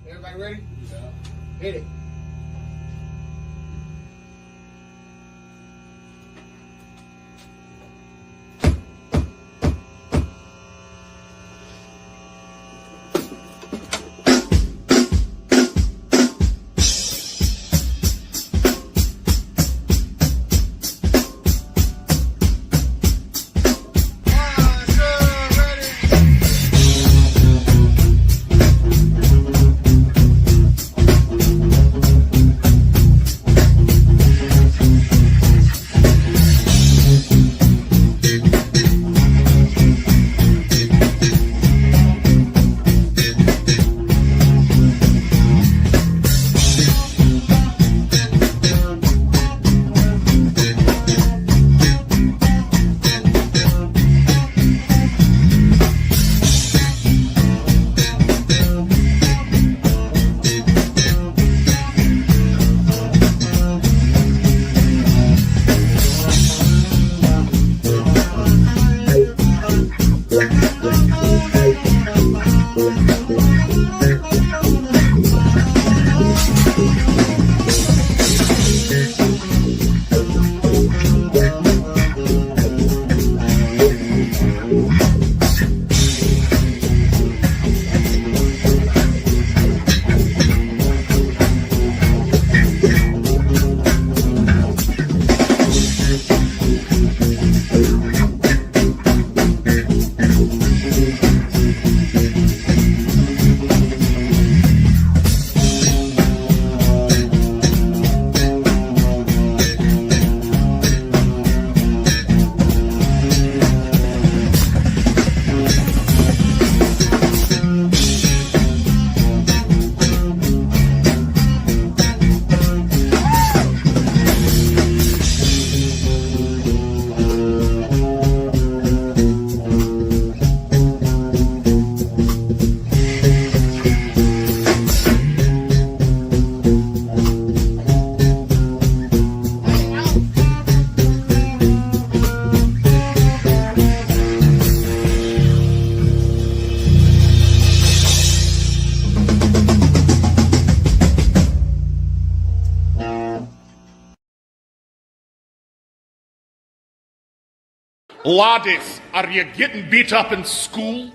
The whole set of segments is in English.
Everybody ready? Yeah. Hit it. Laddies, are you getting beat up in school?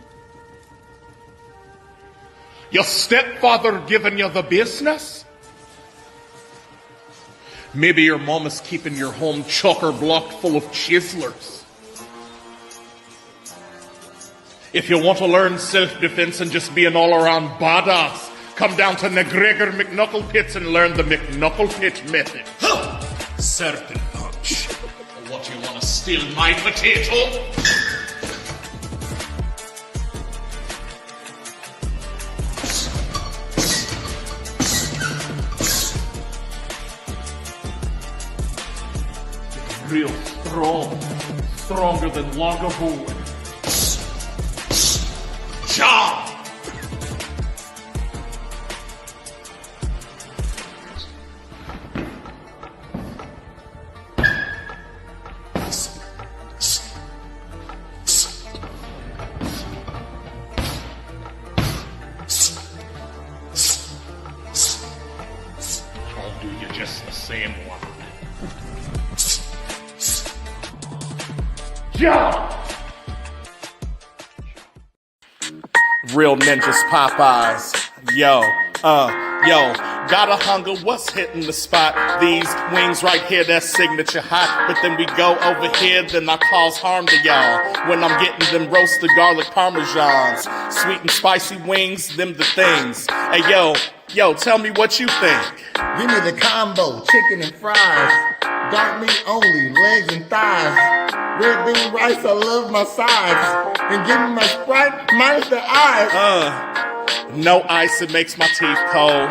Your stepfather giving you the business? Maybe your mom is keeping your home chocker-blocked full of chiselers. If you want to learn self-defense and just be an all-around badass, come down to McGregor McKnucklepits and learn the McKnucklepit method. Certain punch. What, you want to steal my potato? Real strong. Stronger than Lagavulin. Job! I'll do you just the same one. Job! Real ninjas, Popeyes. Yo, got a hunger, what's hitting the spot? These wings right here, that's signature hot. But then we go over here, then I cause harm to y'all. When I'm getting them roasted garlic parmesans. Sweet and spicy wings, them the things. Hey, yo, tell me what you think. Give me the combo, chicken and fries. Dark meat only, legs and thighs. Red bean rice, I love my sides. And give me my Sprite minus the eyes. No ice, it makes my teeth cold.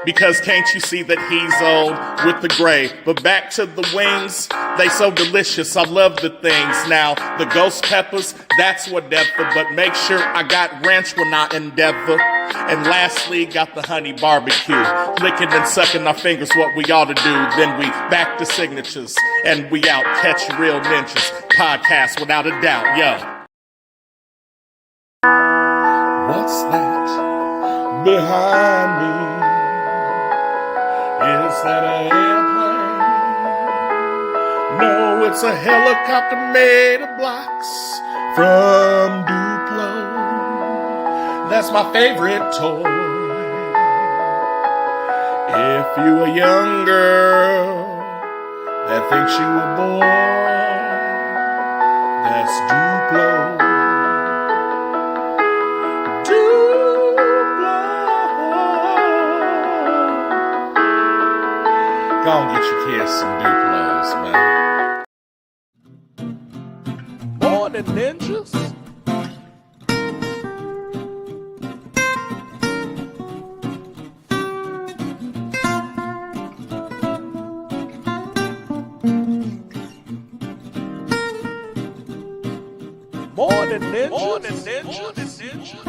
Because can't you see that he's old with the gray? But back to the wings, they so delicious, I love the things. Now, the ghost peppers, that's whatever. But make sure I got ranch when I endeavor. And lastly, got the honey barbecue. Licking and sucking our fingers, what we ought to do. Then we back to signatures, and we out. Catch Real Ninjas podcast without a doubt, yo. What's that? behind me. Is that an airplane? No, it's a helicopter made of blocks from Duplo. That's my favorite toy. If you a young girl that thinks you a boy, that's Duplo. Go on, get your kids some Duplos, man. Morn'n Ninjas. Morn'n Ninjas. Morn'n Ninjas.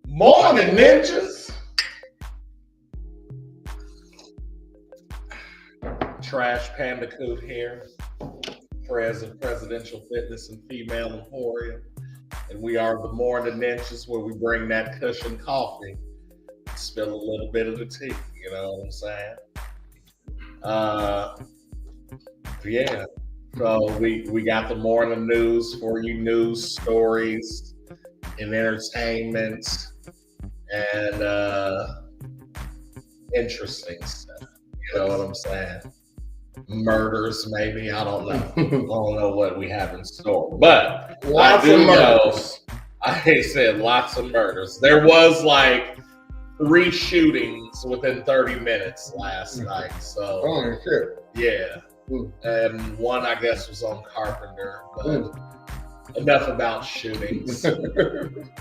Morn'n Ninjas. Trash Pandacoot here, Presidential Fitness and Female Emporium, and we are the Morn'n Ninjas, where we bring that cushion coffee, spill a little bit of the tea. You know what I'm saying? Yeah. So we got the morning news for you, news stories and entertainment and interesting stuff. You know what I'm saying? Murders, maybe. I don't know. I don't know what we have in store. But Lots I do of murders. know, I said lots of murders. There was like 3 shootings within 30 minutes last night. So, Oh, shit. yeah. And one, I guess, was on Carpenter. But enough about shootings.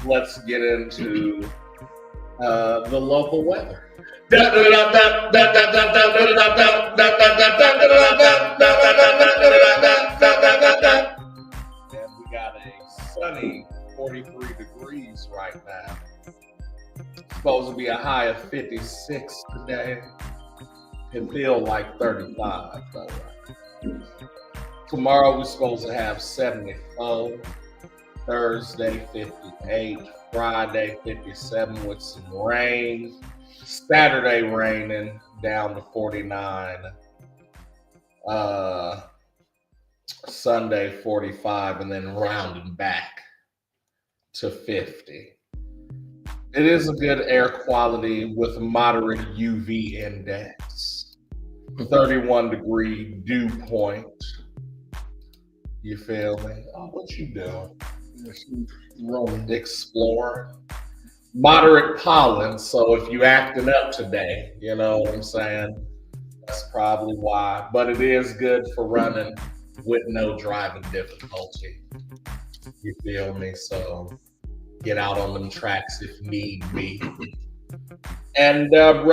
Let's get into the local weather. And we got a sunny 43 degrees right now. Supposed to be a high of 56 today. Can feel like 35 though. Tomorrow we're supposed to have 74. Thursday 58. Friday 57 with some rain. Saturday raining down to 49. Sunday 45, and then rounding back to 50. It is a good air quality with moderate UV index. 31 degree dew point. You feel me? Oh, what you doing? Exploring. Moderate pollen, so if you acting up today, you know what I'm saying? That's probably why. But it is good for running with no driving difficulty. You feel me? So get out on them tracks if need be. And that'll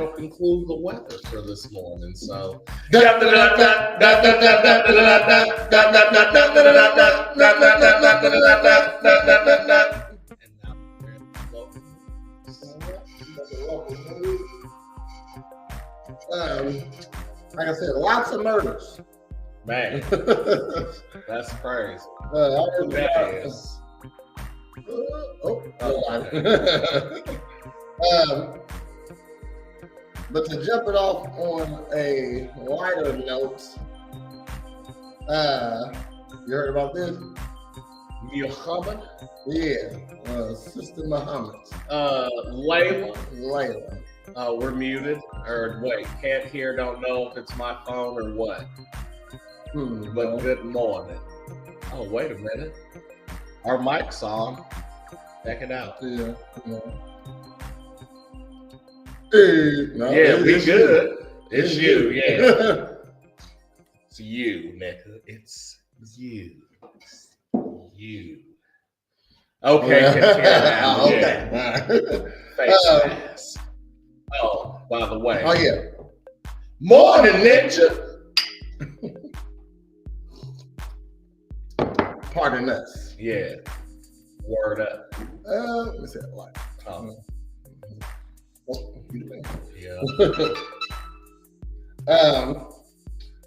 conclude the weather for this morning. So like I said, lots of murders. man, that's crazy. That is. But to jump it off on a lighter note, you heard about this? Muhammad? Yeah, Sister Muhammad. Layla? Layla. We're muted. Or wait, can't hear, don't know if it's my phone or what. But good morning. Oh, wait a minute. Our mic's on. Check it out. Yeah. Hey, no, yeah, we good. It's you, yeah. It's you, nigga. It's you. You. Okay, continue now. Okay. Face mask. Oh, by the way. Oh, yeah. Morn'n Ninja. Pardon us. Yeah. Word up. Let me say it like. Yeah.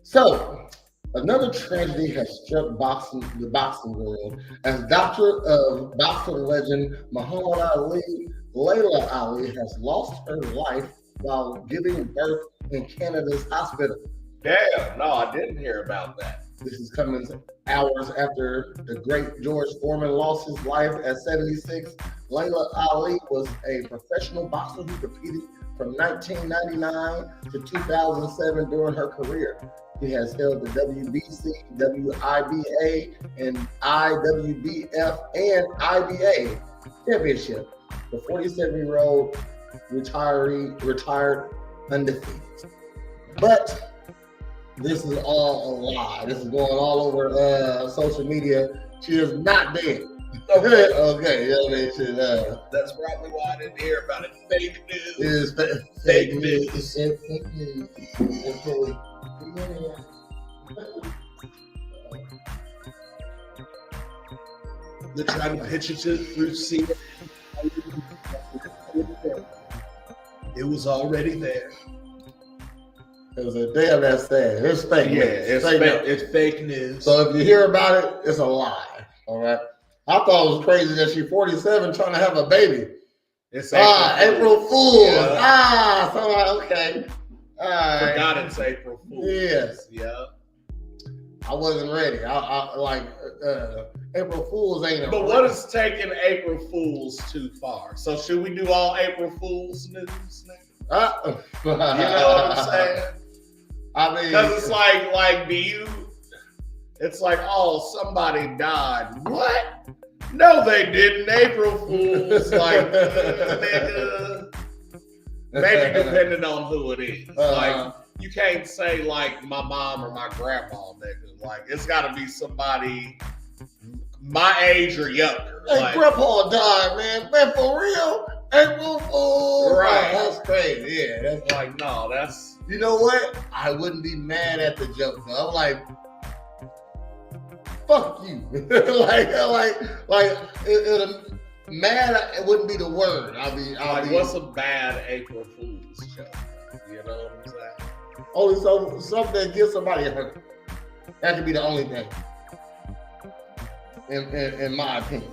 So Another tragedy has struck the boxing world as doctor of boxing legend Muhammad Ali, Layla Ali, has lost her life while giving birth in Canada's hospital. Damn, no, I didn't hear about that. This is coming hours after the great George Foreman lost his life at 76. Layla Ali was a professional boxer who competed from 1999 to 2007 during her career. She has held the WBC, WIBA, and IWBF and IBA championship. The 47-year-old retired undefeated. But this is all a lie. This is going all over social media. She is not dead. Okay, yeah, they should. That's probably why I didn't hear about it. Fake news. It is fake news. It's fake news. They're trying to pitch it through CNN. It was already there. It was a damn that's sad. It's fake news. It's fake news. So if you hear about it, it's a lie. All right. I thought it was crazy that she's 47 trying to have a baby. It's April Fools. Yeah. So okay. All right. Forgot it's April Fools. Yes. Yeah. I wasn't ready. I like April Fools ain't. But what is taking April Fools too far? So should we do all April Fools news? You know what I'm saying? I mean, because it's like, do you? It's like, oh, somebody died. What? No, they didn't. April Fools, like, nigga. Maybe depending on who it is. Like, you can't say like my mom or my grandma, nigga. Like, it's got to be somebody my age or younger. Hey, like, grandpa died, man. Man, for real? April Fools. Right. That's crazy. Yeah, that's like, no, that's. You know what? I wouldn't be mad at the joke, though. I'm like, fuck you. It wouldn't be the word. I'll be what's a bad April Fool's joke? You know what I'm saying? Only something that gets somebody hurt. That could be the only thing. In my opinion.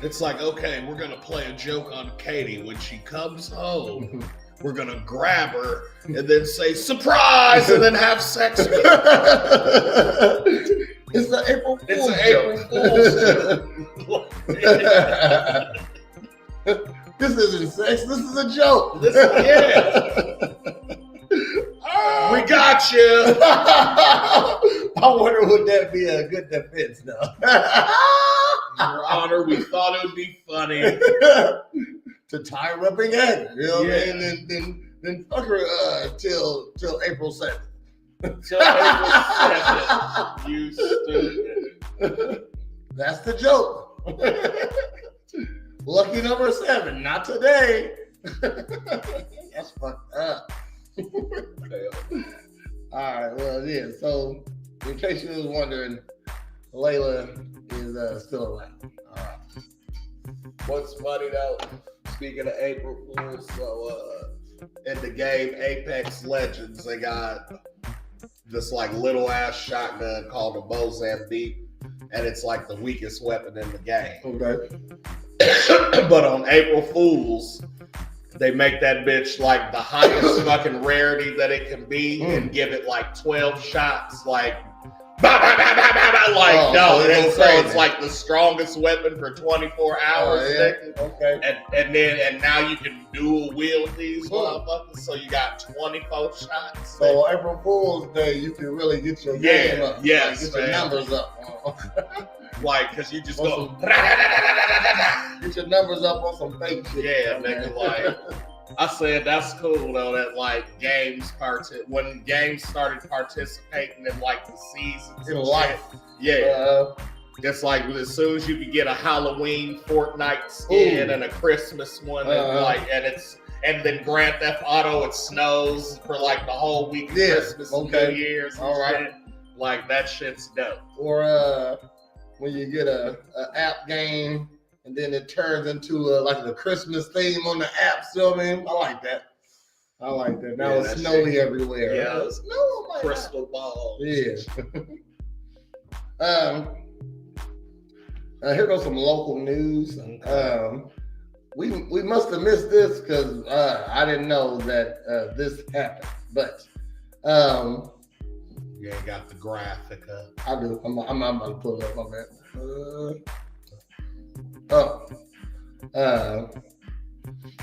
It's like, okay, we're gonna play a joke on Katie when she comes home. We're gonna grab her and then say surprise and then have sex with her. It's an April Fool's It's an April Fool's. This isn't sex. This is a joke. We got you. I wonder would that be a good defense, though. Your Honor, we thought it would be funny to tie her up again. You know what I mean? Then fuck her till April 7th. Till April 7th. You stupid. That's the joke. Lucky number 7, not today. That's fucked up. All right, well, yeah. So, in case you was wondering, Layla is still around. All right. What's funny though? Speaking of April Fools, so in the game Apex Legends, they got this like little ass shotgun called a Mozambique, and it's like the weakest weapon in the game. Okay. But on April Fools, they make that bitch like the highest fucking rarity that it can be and give it like 12 shots, like bah, bah, bah, bah, bah, bah, like no, and so it's like the strongest weapon for 24 hours. Okay. And now you can dual wield these motherfuckers, so you got 24 shots. So April Fool's Day, you can really get your game up. Yes, get your numbers up. Like, cause you just go get your numbers up on some fake shit. Yeah, nigga, like I said, that's cool though. That like when games started participating in like the seasons in life. Yeah, it's like as soon as you could get a Halloween Fortnite skin and a Christmas one, and then Grand Theft Auto, it snows for like the whole week of Christmas and New Year's. All right, shit. Like that shit's dope. Or when you get a app game and then it turns into like the Christmas theme on the app. So I mean, I like that. I like that. Now it's snowy everywhere. Yeah, it's snow on my crystal balls. Yeah. Here goes some local news. We must have missed this because I didn't know that this happened. But you ain't got the graphic up. I do. I'm about to pull it up. My man.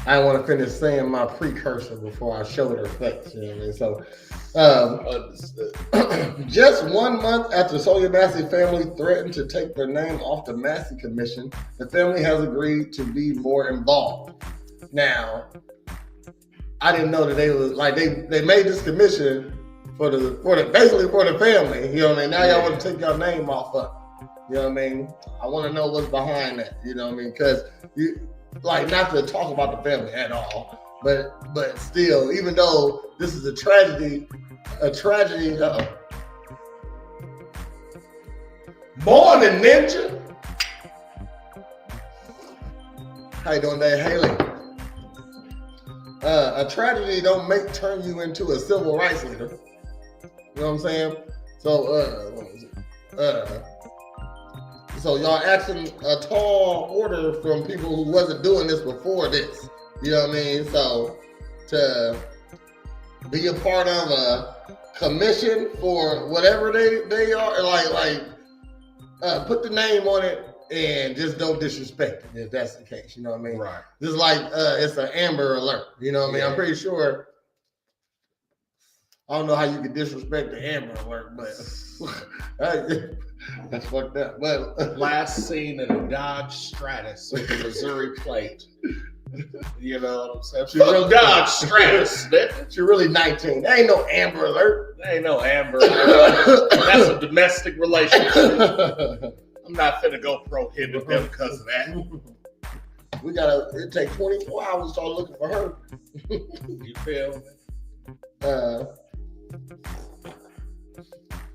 I want to finish saying my precursor before I showed her face. You know what I mean? So, just 1 month after Sonya Massey family threatened to take their name off the Massey Commission, the family has agreed to be more involved. Now, I didn't know that they was like they made this commission for the basically for the family. You know what I mean? Now y'all want to take your name off of. You know what I mean? I want to know what's behind that. You know what I mean? Because you. Like, not to talk about the family at all, but still, even though this is a tragedy. Morn'n Ninja. How you doing there, Haley? A tragedy don't turn you into a civil rights leader. You know what I'm saying? So y'all asking a tall order from people who wasn't doing this before this. You know what I mean? So to be a part of a commission for whatever they are, put the name on it and just don't disrespect it if that's the case. You know what I mean? Right. Just like it's an Amber Alert. You know what I mean? I'm pretty sure. I don't know how you can disrespect the Amber Alert, but that's fucked up. But last seen in a Dodge Stratus with a Missouri plate. You know what I'm saying? She really Dodge Stratus. She really 19. There ain't no Amber Alert. There ain't no Amber Alert. That's a domestic relationship. I'm not finna go prohibit them because of that. It take 24 hours to start looking for her. You feel me?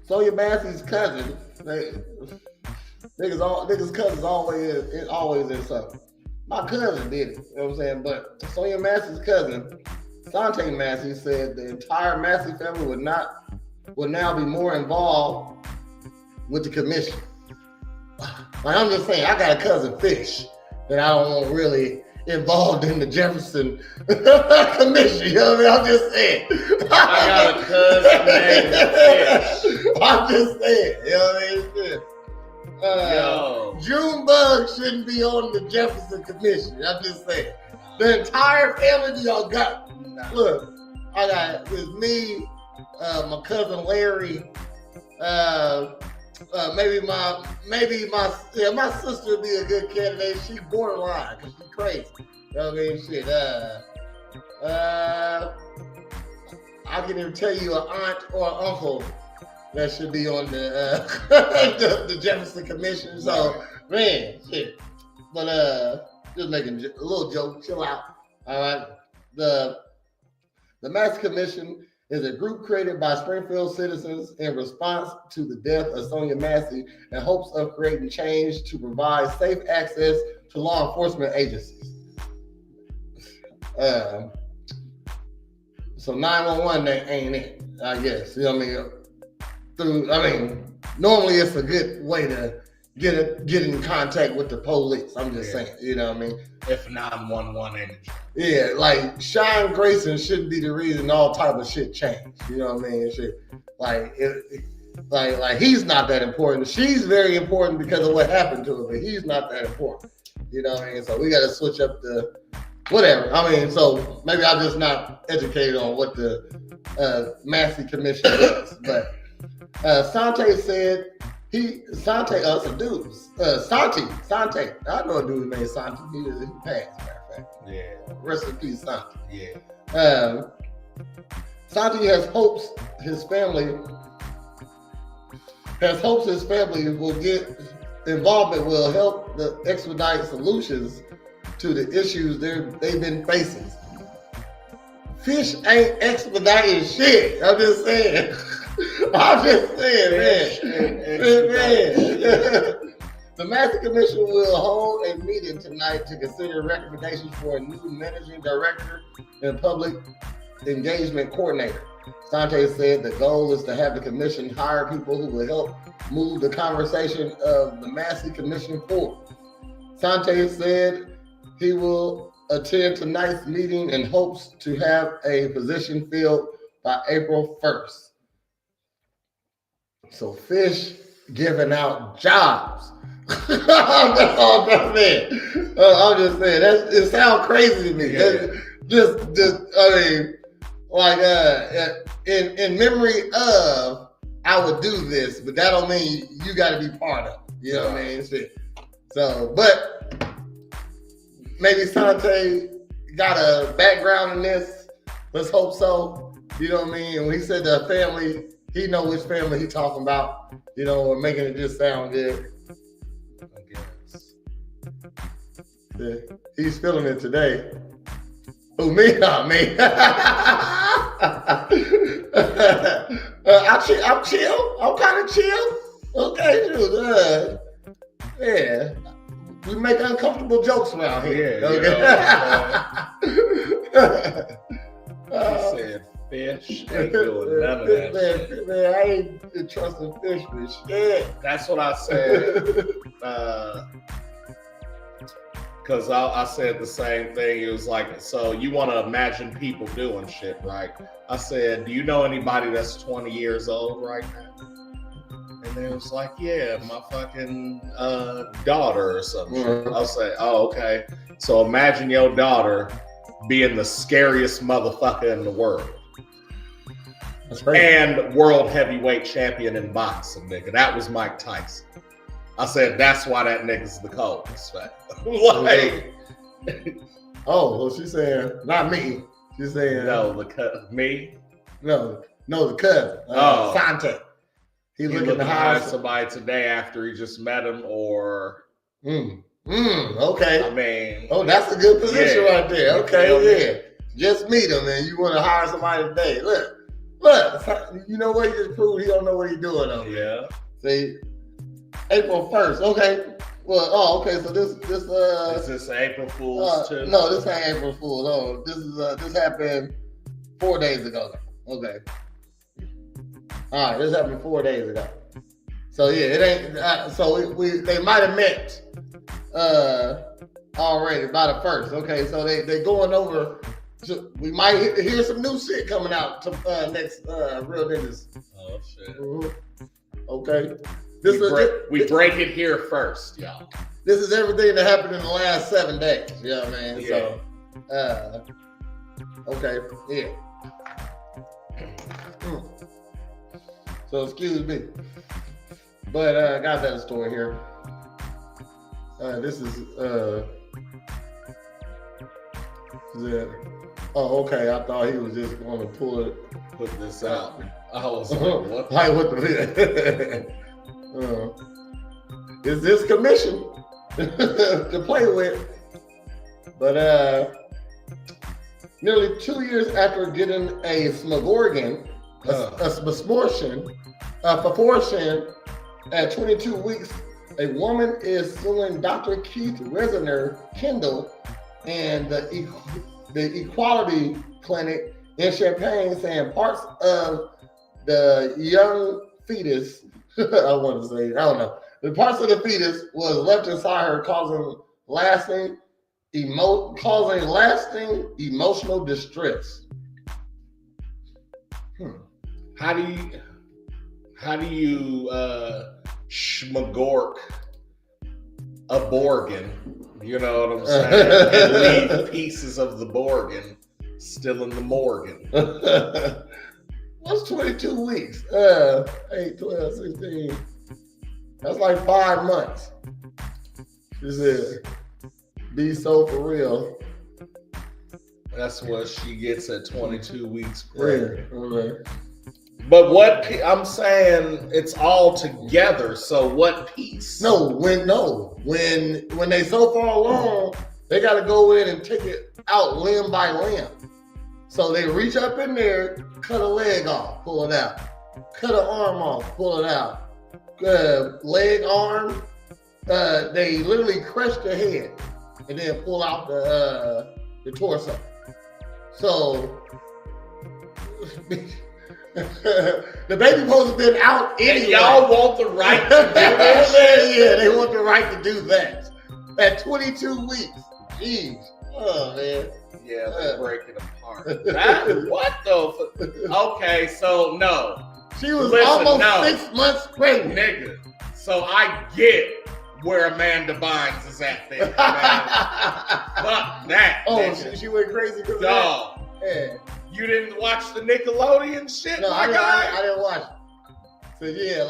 Sonya Massey's cousin, niggas cousins always in something. My cousin did it, you know what I'm saying? But Sonya Massey's cousin, Sante Massey, said the entire Massey family would now be more involved with the commission. Like, I'm just saying, I got a cousin Fish that I don't want really involved in the Jefferson Commission. You know what I mean? I'm just saying. I got a cousin named Fish. I'm just saying. You know what I mean? Junebug shouldn't be on the Jefferson Commission. I'm just saying. The entire family y'all got. Look, I got with me, my cousin Larry, my sister would be a good candidate. She's borderline because she's crazy. You know what I mean? Shit. I can even tell you an aunt or an uncle that should be on the the Jefferson Commission. So, man, shit. But just making a little joke. Chill out. All right. The Mass Commission is a group created by Springfield citizens in response to the death of Sonya Massey in hopes of creating change to provide safe access to law enforcement agencies. So 911 that ain't it, I guess. You know what I mean? Normally it's a good way to get in contact with the police. I'm just saying, you know what I mean? If 911 ain't it. Yeah, like Sean Grayson shouldn't be the reason all type of shit changed. You know what I mean? Shit, like he's not that important. She's very important because of what happened to her, but he's not that important. You know what I mean? So we got to switch up the whatever. I mean, so maybe I'm just not educated on what the Massey Commission is. But Sante said Sante. I know a dude named Sante. He passed. Yeah. Rest in peace, Santi. Yeah. Santi has hopes his family will get involvement will help the expedite solutions to the issues they've been facing. Fish ain't expediting shit. I'm just saying. Man. The Massey Commission will hold a meeting tonight to consider recommendations for a new managing director and public engagement coordinator. Sante said the goal is to have the commission hire people who will help move the conversation of the Massey Commission forward. Sante said he will attend tonight's meeting and hopes to have a position filled by April 1st. So Fish giving out jobs. That's all I'm saying. I'm just saying, it sounds crazy to me. Yeah. I mean, like in memory of, I would do this, but that don't mean you got to be part of it. You know what I mean? Shit. So, but maybe Sante got a background in this. Let's hope so. You know what I mean? And when he said the family, he know which family he talking about. You know, or making it just sound good. I guess. Yeah, he's feeling it today. Who, me? Not me. I'm chill. I'm kind of chill. Okay, dude. Yeah. We make uncomfortable jokes around here. Yeah. Okay. He said Fish ain't doing none of that shit. Man, I ain't trusting Fish with shit. That's what I said. Because I said the same thing. It was like, so you want to imagine people doing shit, right? I said, do you know anybody that's 20 years old right now? And they was like, yeah, my fucking daughter or something. Mm-hmm. I'll say, oh, okay. So imagine your daughter being the scariest motherfucker in the world. That's crazy. And world heavyweight champion in boxing, nigga. That was Mike Tyson. I said, that's why that nigga's the coldest. Like, oh, well, she's saying, not me. She's saying, no, me? No, the cousin. Sante. He looking to hire somebody today after he just met him, or okay. I mean, oh, that's a good position right there. Okay, yeah. Just meet him, and you want to hire somebody today. Look, you know what? He just proved he don't know what he's doing over yeah. See, April 1st. Okay. Well, okay. So this is this April Fool's too? No, this ain't April Fool's. Oh, this happened 4 days ago. Okay. All right, this happened 4 days ago. So yeah, it ain't. So they might have met already by the 1st. Okay, so they going over. We might hear some new shit coming out to next Real Ninjas. Oh shit. Mm-hmm. Okay. We break it here first, y'all. This is everything that happened in the last 7 days. You know what I mean? Yeah. So, okay, yeah. So excuse me, but I got that story here. This is oh, okay. I thought he was just going to put this out. I was like, what? Like what the is this commission to play with? But nearly 2 years after getting a Smorgasbord, proportion at 22 weeks, a woman is suing Dr. Keith Resner Kendall and the Equality Clinic in Champaign, saying parts of the young fetus, I don't know. The parts of the fetus was left inside her, causing lasting emotional distress. How do you schmagork a Borgin? You know what I'm saying? And leave pieces of the Borgin still in the Morgan. What's 22 weeks? 8, 12, 16. That's like 5 months. She said, be so for real. That's what she gets at 22 weeks pregnant. Yeah. Okay. But what I'm saying, it's all together. So what piece? When they so far along, they got to go in and take it out limb by limb. So they reach up in there, cut a leg off, pull it out. Cut an arm off, pull it out. Leg, arm, they literally crush the head and then pull out the torso. So The baby supposed to have been out anyway. And y'all want the right to do that? Yeah, they want the right to do that. At 22 weeks. Jeez. Oh, man. Yeah, they break it apart. That, what the? Okay, so no. She was almost 6 months pregnant. Nigga. So I get where Amanda Bynes is at there, man. Fuck that. Oh, she went crazy because of Dog. that? Yeah. You didn't watch the Nickelodeon shit, No, my guy? I didn't watch it. So yeah,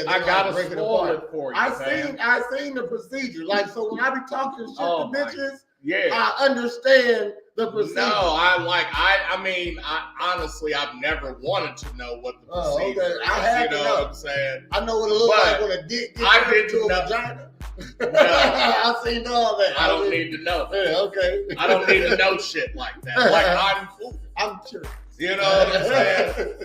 I gotta spoil it for you. I seen the procedure. Like, so when I be talking shit to bitches, yeah, I understand the procedure. No, I mean, honestly, I've never wanted to know what the procedure is. I had you know what I'm saying? I know what it looks like when a dick gets into a vagina. No. I seen all that. I don't need to know. Yeah, okay. I don't need to know shit like that. Like, I'm cool. I'm sure. You know what I'm saying?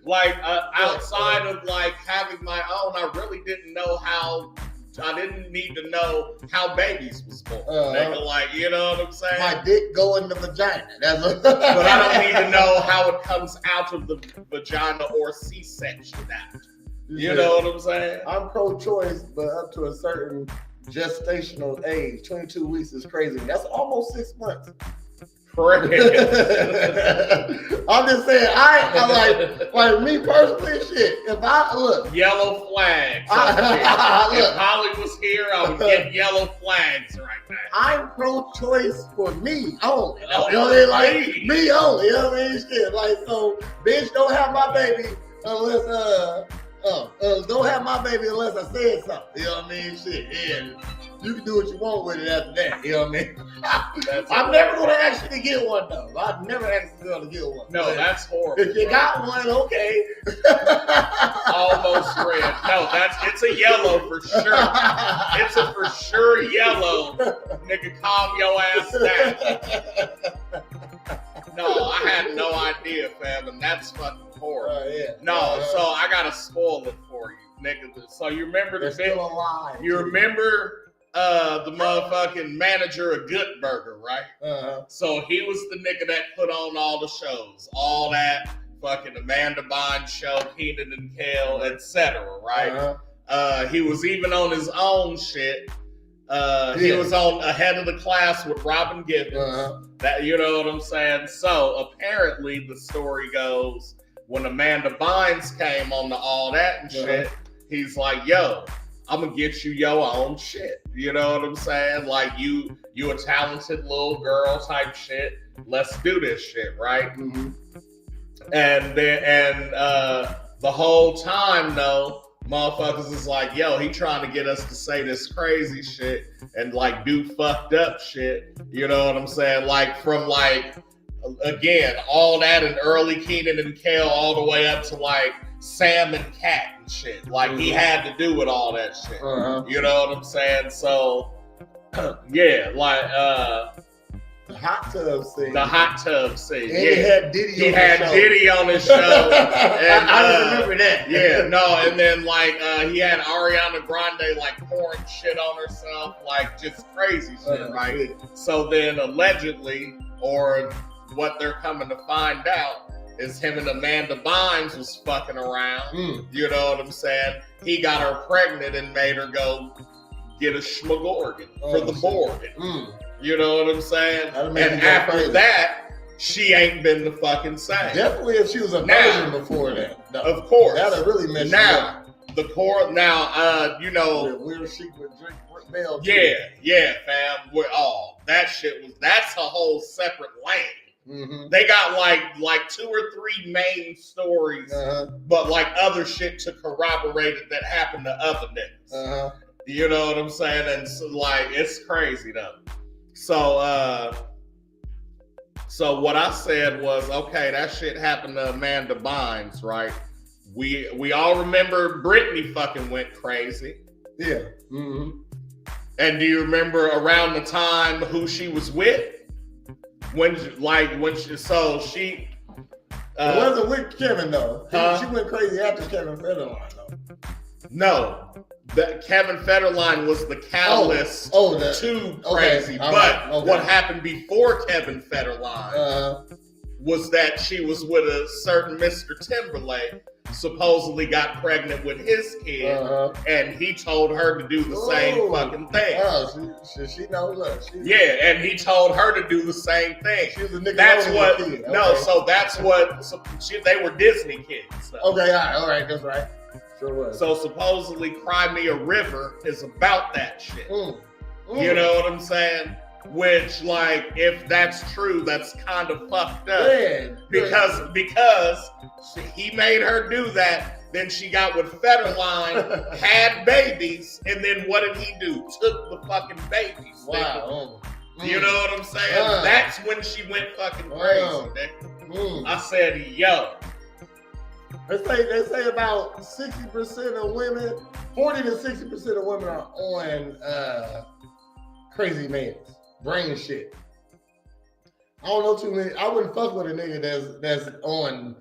Like, outside of like having my own, I really didn't know how. I didn't need to know how babies was born. Nigga, like, you know what I'm saying? My dick go in the vagina. But I don't need to know how it comes out of the vagina or C-section out. You know what I'm saying? I'm pro-choice, but up to a certain gestational age. 22 weeks is crazy. That's almost 6 months. Correct. I'm just saying, I like me personally, shit. If I look, yellow flags. If Holly was here, I would get yellow flags right now. I'm pro-choice for me only. You know what I mean? Like me only. You know what I mean? Shit. Like, so, bitch, don't have my baby unless don't have my baby unless I said something. You know what I mean? Shit. Yeah. You can do what you want with it after that. You know what I mean? I'm never going to ask you to get one, though. I've never asked a girl to get one. No, that's horrible. If you got one, okay. Almost red. No, it's a yellow for sure. It's a for sure yellow. Nigga, calm your ass down. No, I had no idea, fam, and that's fucking horrible. Yeah. No, so I gotta spoil it for you, nigga. So you remember They're still alive. You remember the motherfucking manager of Good Burger, right? So he was the nigga that put on all the shows, all that fucking Amanda Bynes show, Keenan and Kel, etc. Right? He was even on his own shit. He was on Ahead of the Class with Robin Givens. That, you know what I'm saying? So apparently the story goes, when Amanda Bynes came on the all that and shit, he's like, yo, I'm gonna get you your own shit. You know what I'm saying? Like, you a talented little girl type shit. Let's do this shit, right? Mm-hmm. And then the whole time though, motherfuckers is like, yo, he trying to get us to say this crazy shit and like do fucked up shit. You know what I'm saying? Like, from like, again, all that and early Keenan and Kel all the way up to like Sam and Cat and shit. Like, he had to do with all that shit. You know what I'm saying? So, yeah, like, the hot tub scene. The hot tub scene. And he had Diddy on his show. And, I remember that. Yeah, no, and then like he had Ariana Grande like pouring shit on herself, like just crazy shit, right? So then allegedly, or what they're coming to find out, is him and Amanda Bynes was fucking around. You know what I'm saying? He got her pregnant and made her go get a schmagorgan for the Borgin. You know what I'm saying? And after that, she ain't been the fucking same. Definitely if she was a virgin before that. No. Of course. That'd have really messed now, the core, now, you know. Weird chic with drink bell. Yeah, fam. That's a whole separate lane. They got like 2 or 3 main stories, but like other shit to corroborate it that happened to other niggas. You know what I'm saying? And so, like, it's crazy though. So what I said was, okay, that shit happened to Amanda Bynes, right? We all remember Britney fucking went crazy. Yeah. And do you remember around the time who she was with? It wasn't with Kevin though. She went crazy after Kevin Federline though. No. Kevin Federline was the catalyst to crazy. But what happened before Kevin Federline was that she was with a certain Mr. Timberlake, supposedly got pregnant with his kid, and he told her to do the same fucking thing. She knows her. Yeah, and he told her to do the same thing. She was a nigga. That's what. Kid. Okay. No, so that's what. So they were Disney kids. So. Okay, all right, that's right. Sure was. So supposedly, Crimea River is about that shit. You know what I'm saying? Which, like, if that's true, that's kind of fucked up. Yeah, because he made her do that. Then she got with Federline, had babies, and then what did he do? Took the fucking babies. Wow. You know what I'm saying? That's when she went fucking crazy. I said, yo. They say about 60% of women, 40 to 60% of women are on crazy meds, brain shit. I don't know too many. I wouldn't fuck with a nigga that's on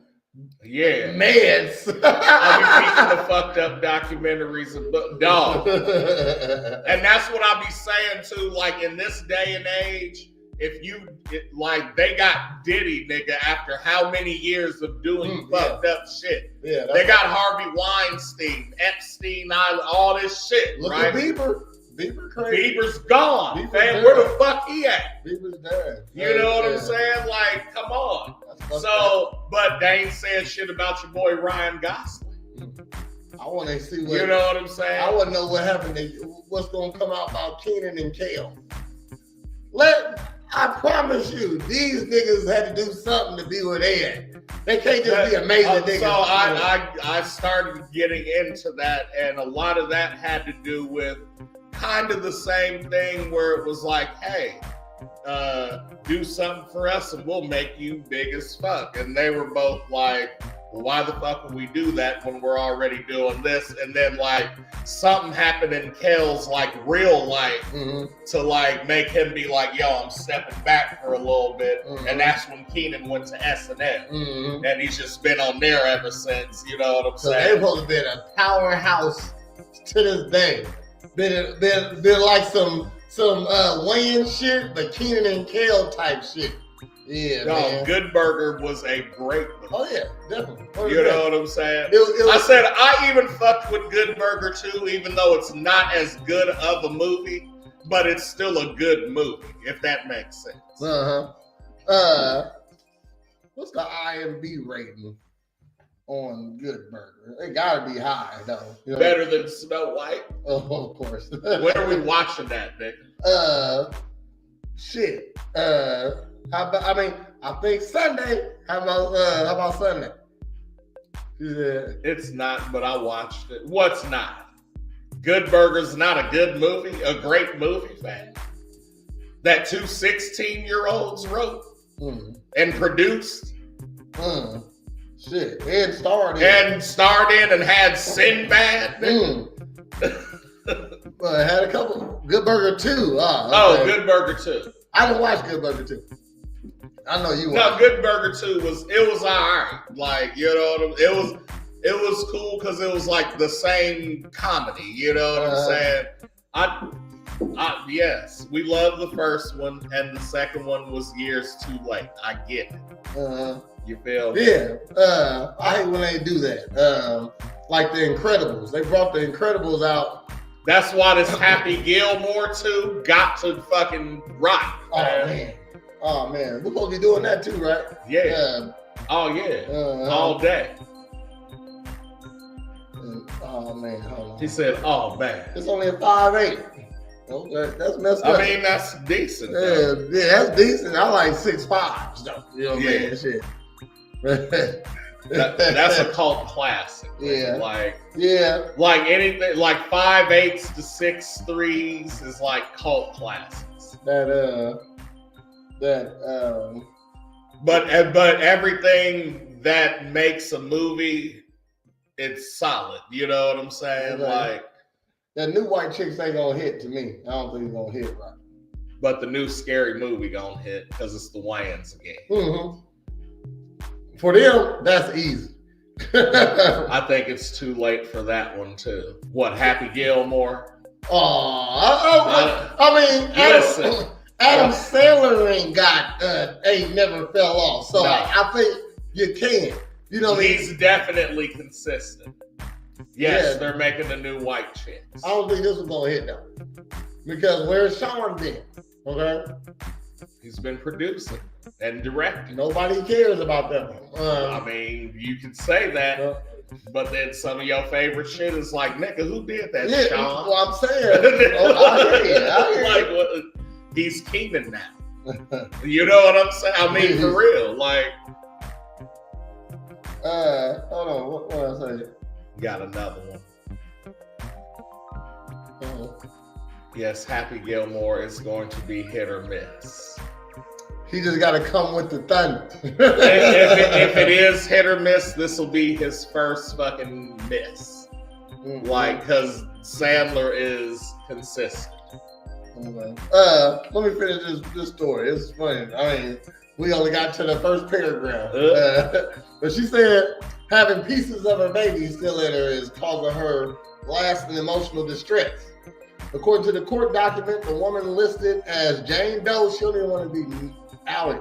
meds. I'll be peeping the fucked up documentaries and dog. And that's what I'll be saying too. Like in this day and age, if they got Diddy, nigga, after how many years of doing fucked up shit? Yeah, they got Harvey Weinstein, Epstein Island, all this shit. Look right? at Bieber. Bieber crazy. Bieber's gone. Man, where the fuck he at? Bieber's dead. You know what I'm saying? Like, come on. So, but they ain't saying shit about your boy Ryan Gosling. I want to see what. You know what I'm saying? I want to know what happened. What's going to come out about Kenan and Kel. I promise you, these niggas had to do something to be where they at. They can't just be amazing niggas. So I started getting into that, and a lot of that had to do with kind of the same thing where it was like, hey, do something for us and we'll make you big as fuck. And they were both like, well, why the fuck would we do that when we're already doing this? And then like something happened in Kel's like real life to like make him be like, yo, I'm stepping back for a little bit. And that's when Kenan went to SNL. And he's just been on there ever since, you know what I'm saying? They've both been a powerhouse to this day. Been like some Wayne shit, but Kenan and Kel type shit. Yeah, man. Good Burger was a great movie. Oh yeah, definitely. You know what I'm saying? I said I even fucked with Good Burger too, even though it's not as good of a movie, but it's still a good movie, if that makes sense. What's the IMDb rating on Good Burger? It gotta be high though. You know? Better than Snow White? Oh, of course. When are we watching that, Nick? Shit. I think Sunday. How about Sunday? Yeah. It's not, but I watched it. What's not? Good Burger's not a good movie, a great movie, fan. That two 16-year-olds wrote and produced. Shit. And starred in and had Sinbad. Had a couple. Good Burger 2. Good Burger 2. I didn't watch Good Burger 2. I know you. No, Good Burger 2 was alright. Like, you know, it was cool because it was like the same comedy. You know what I'm saying? Yes, we love the first one, and the second one was years too late. I get it. You feel me? Yeah. I hate when they do that. Like the Incredibles. They brought the Incredibles out. That's why this Happy Gilmore 2 got to fucking rock. Oh man, we're supposed to be doing that too, right? Yeah. All day. Oh man, hold on. He said, "Oh man." It's only a 5'8". Okay, that's messed up. I mean, that's decent. Yeah, that's decent. I like 6'5" though. You know what I mean? Shit. That's a cult classic. Yeah. Like anything like 5'8" to 6'3" is like cult classics. But everything that makes a movie, it's solid. You know what I'm saying? Like that new White Chicks ain't gonna hit to me. I don't think it's gonna hit right. But the new Scary Movie gonna hit because it's the Wayans again. For them, that's easy. I think it's too late for that one too. What, Happy Gilmore? Listen. Adam Sandler ain't never fell off. So No. I think you can. You know what I mean? He's definitely consistent. Yes, they're making the new white chicks. I don't think this was gonna hit though. Because where's Sean been? Okay? He's been producing and directing. Nobody cares about that one. I mean, you can say that, but then some of your favorite shit is like, nigga, who did that, Sean? Well, I'm saying, I hear you. Like, what? He's Keenan now. You know what I'm saying? I mean, for real. Like, hold on. What I say? got another one. Uh-oh. Yes, Happy Gilmore is going to be hit or miss. He just got to come with the thunder. if it is hit or miss, this will be his first fucking miss. Mm-hmm. Like, because Sandler is consistent. Okay. Let me finish this story. It's funny. I mean, we only got to the first paragraph. But she said having pieces of her baby still in her is causing her lasting emotional distress. According to the court document, the woman listed as Jane Doe, she don't even want to be outed,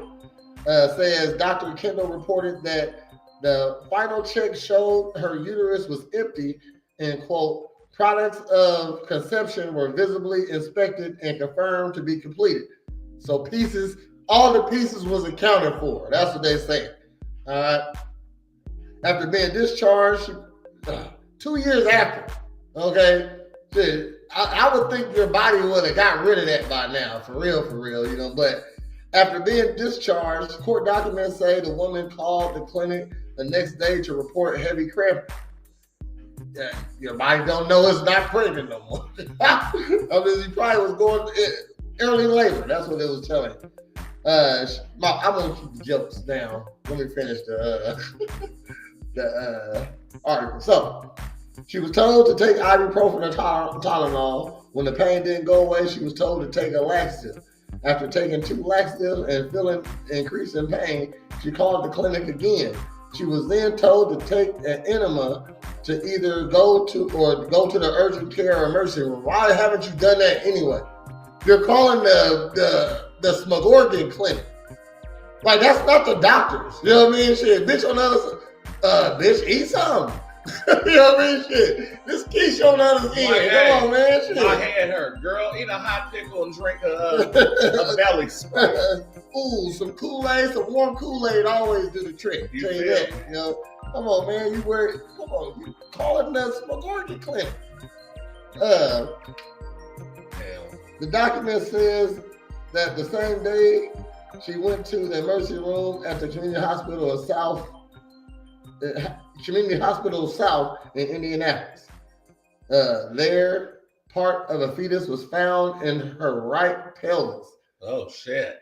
says Dr. Kendall reported that the final check showed her uterus was empty and, quote, products of conception were visibly inspected and confirmed to be completed. So all the pieces was accounted for. That's what they say. All right. After being discharged, 2 years after, okay, shit, I would think your body would have got rid of that by now, for real, you know. But after being discharged, court documents say the woman called the clinic the next day to report heavy cramping. Yeah, your body don't know it's not pregnant no more. I mean, she probably was going early labor. That's what it was telling. I'm gonna keep the jokes down. Let me finish the article. So, she was told to take ibuprofen or Tylenol. When the pain didn't go away, she was told to take a laxative. After taking 2 laxatives and feeling increasing pain, she called the clinic again. She was then told to take an enema to either go to the urgent care or emergency room. Why haven't you done that anyway? You're calling the Smogorgon clinic. Like, that's not the doctors. You know what I mean? Shit, bitch on the other side. Bitch, eat something. You know what I mean? Shit. This quiche on the other end. Come on, man. Shit. My head hurt. Girl, eat a hot pickle and drink a belly spray. Ooh, some Kool-Aid, some warm Kool-Aid always do the trick. You Tell you feel that. me? You know? Come on, man. Come on. You calling the Smogorgon clinic. The document says that the same day she went to the emergency room at the Community Hospital South in Indianapolis. There, part of a fetus was found in her right pelvis. Oh, shit.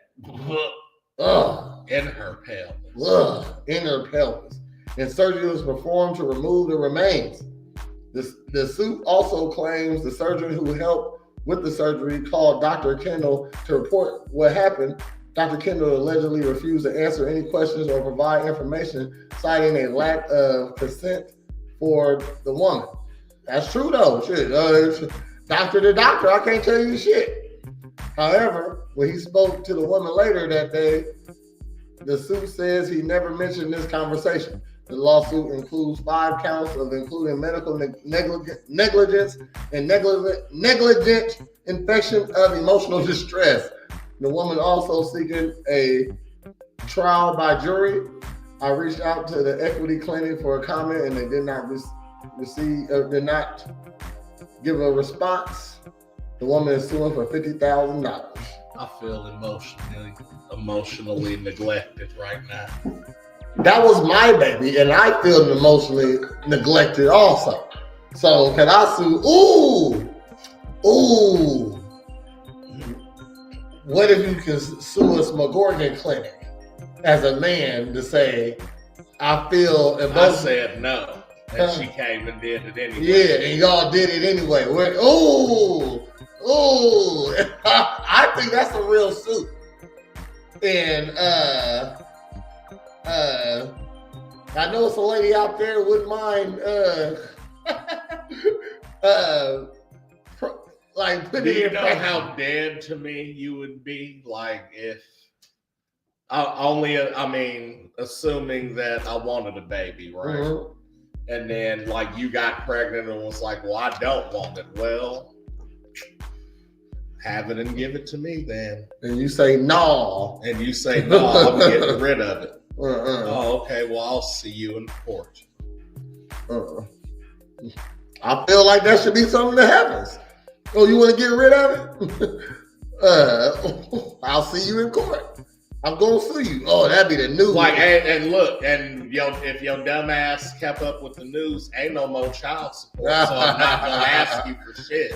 Ugh. In her pelvis. Ugh. In her pelvis. And surgery was performed to remove the remains. The suit also claims the surgeon who helped with the surgery called Dr. Kendall to report what happened. Dr. Kendall allegedly refused to answer any questions or provide information, citing a lack of consent for the woman. That's true though. Shit. Doctor to doctor, I can't tell you shit. However, when he spoke to the woman later that day, the suit says he never mentioned this conversation. The lawsuit includes 5 counts of including medical negligence and negligent infection of emotional distress. The woman also seeking a trial by jury. I reached out to the Equity Clinic for a comment, and they did not did not give a response. The woman is suing for $50,000. I feel emotionally neglected right now. That was my baby, and I feel emotionally neglected also. So can I sue? Ooh. What if you can sue a Smogorgon clinic as a man to say, I feel emotional? I said no, and she came and did it anyway. Yeah, and y'all did it anyway. Ooh. I think that's a real suit. And I know it's a lady out there wouldn't mind Like, put Do it you in know practice. how dead to me you would be? Like, if assuming that I wanted a baby, right? Mhm. And then, like, you got pregnant and was like, well, I don't want it. Well, have it and give it to me then. And you say, no. And you say, no, I'm getting rid of it. Uh-uh. Oh, okay, well, I'll see you in court. I feel like that should be something that happens. Oh, you want to get rid of it? I'll see you in court. I'm going to sue you. Oh, that'd be the news. Like, and look, and if your dumb ass kept up with the news, ain't no more child support. So I'm not going to ask you for shit.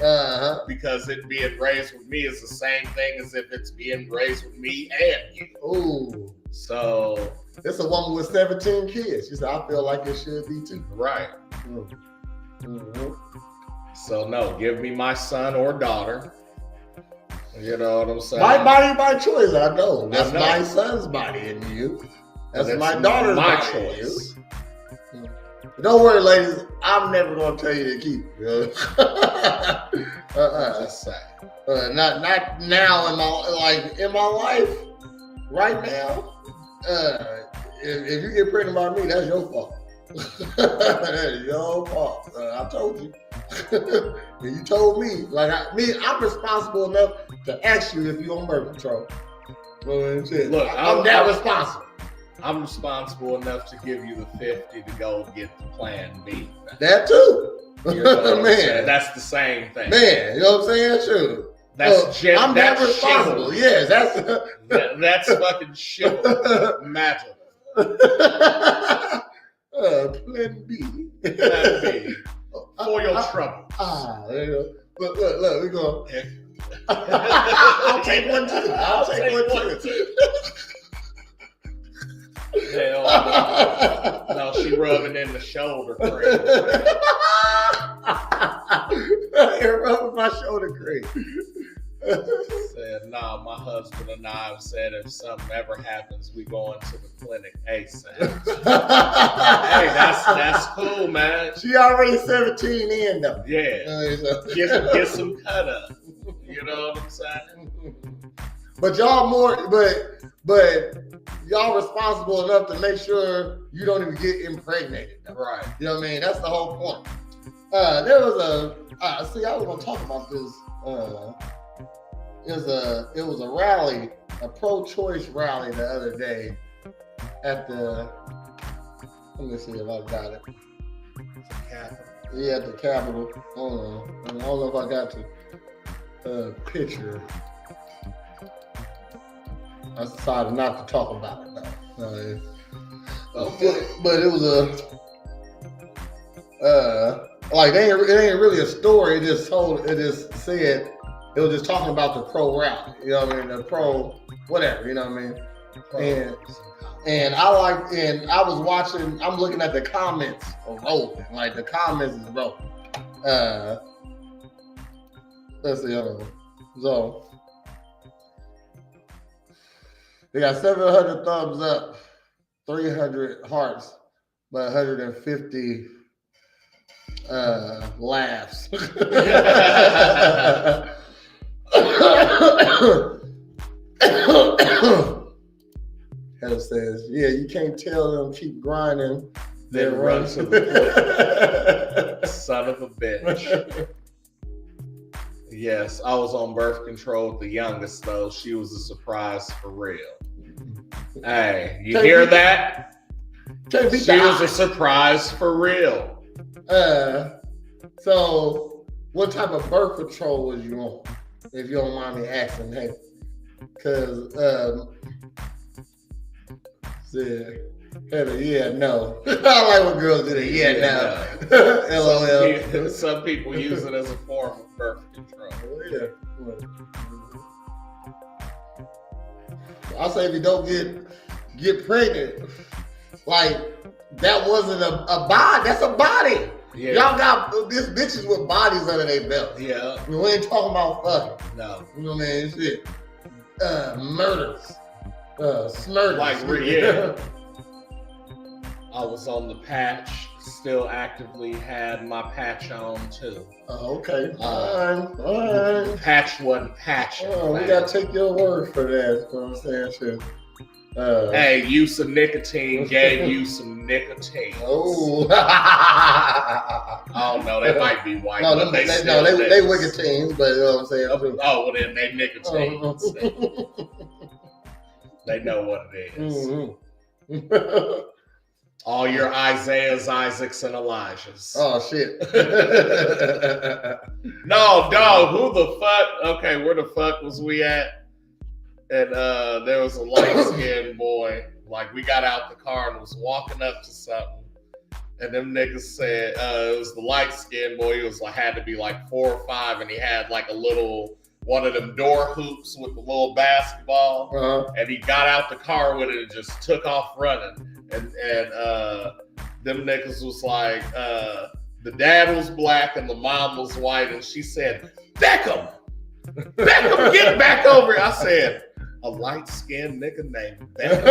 Because it being raised with me is the same thing as if it's being raised with me and you. Ooh. So. It's a woman with 17 kids. She said, I feel like it should be too. Right. Mm-hmm. So, no, give me my son or daughter. You know what I'm saying? My body, my choice. I know. That's my son's body in you. That's my daughter's my body choice. In you. Don't worry, ladies. I'm never going to tell you to keep it. Just say. Not now in my life. Right now. If you get pregnant by me, that's your fault. That's your fault. I told you. And you told me. Like I'm responsible enough to ask you if you're on birth control. Look, I'm that responsible. I'm responsible enough to give you the 50 to go get the plan B. That too. You know Man, that's the same thing. Man, you know what I'm saying? Sure. I'm that responsible. Yes, that's fucking shit. Imagine. Plan B. Plan B. For your trouble. There you go. Look, we go. I'll take one too. I'll take one too. Hell no, she rubbing in the shoulder cream. You're rubbing my shoulder cream. Said, nah, my husband and I have said if something ever happens, we go into the clinic ASAP. Hey, that's cool, man. She already 17 in though. Yeah. Get some cut up. You know what I'm saying? But y'all y'all responsible enough to make sure you don't even get impregnated. Though. Right. You know what I mean? That's the whole point. There was I was gonna talk about this. It was a rally, a pro-choice rally the other day at the. Let me see if I got it. Yeah, at the Capitol. Hold on. I don't know if I got the picture. I decided not to talk about it though. But it was it ain't really a story. It just said. It was just talking about the pro rally, you know what I mean? The pro whatever, you know what I mean? And I was watching, I'm looking at the comments rolling. Like the comments is rolling. Let's see, so they got 700 thumbs up, 300 hearts, but 150 laughs. Heather says, yeah, you can't tell them keep grinding. Then run to the point. Son of a bitch. Yes, I was on birth control with the youngest though. She was a surprise for real. Hey, you hear that? She was a surprise for real. So what type of birth control was you on? If you don't mind me asking, hey, because yeah, no. I like when girls do that. Yeah, no. LOL. Some people use it as a form of birth control. Yeah. I'll say if you don't get pregnant, like that wasn't a body. That's a body. Yeah. Y'all got these bitches with bodies under their belt. Yeah. We ain't talking about fucking. No. You know what I mean? Shit. Murders. Smurders. Like, yeah. I was on the patch, still actively had my patch on too. Okay, all right. Patch wasn't patching. We gotta take your word for that. You know what I'm saying? Shit. Hey, use of nicotine gave you some nicotine. Oh. Oh no, they might be white. No, but they wicked teens, but you know what I'm saying? Oh, well then they nicotines. They know what it is. Mm-hmm. All your Isaiahs, Isaacs, and Elijahs. Oh shit. No, dog, who the fuck? Okay, where the fuck was we at? And there was a light-skinned boy. Like, we got out the car and was walking up to something. And them niggas said, it was the light-skinned boy. He was like, had to be like 4 or 5, and he had like a little, one of them door hoops with the little basketball. And he got out the car with it and just took off running. And them niggas was like, the dad was black and the mom was white. And she said, Beckham, get back over here. I said, a light-skinned nigga named Beckham.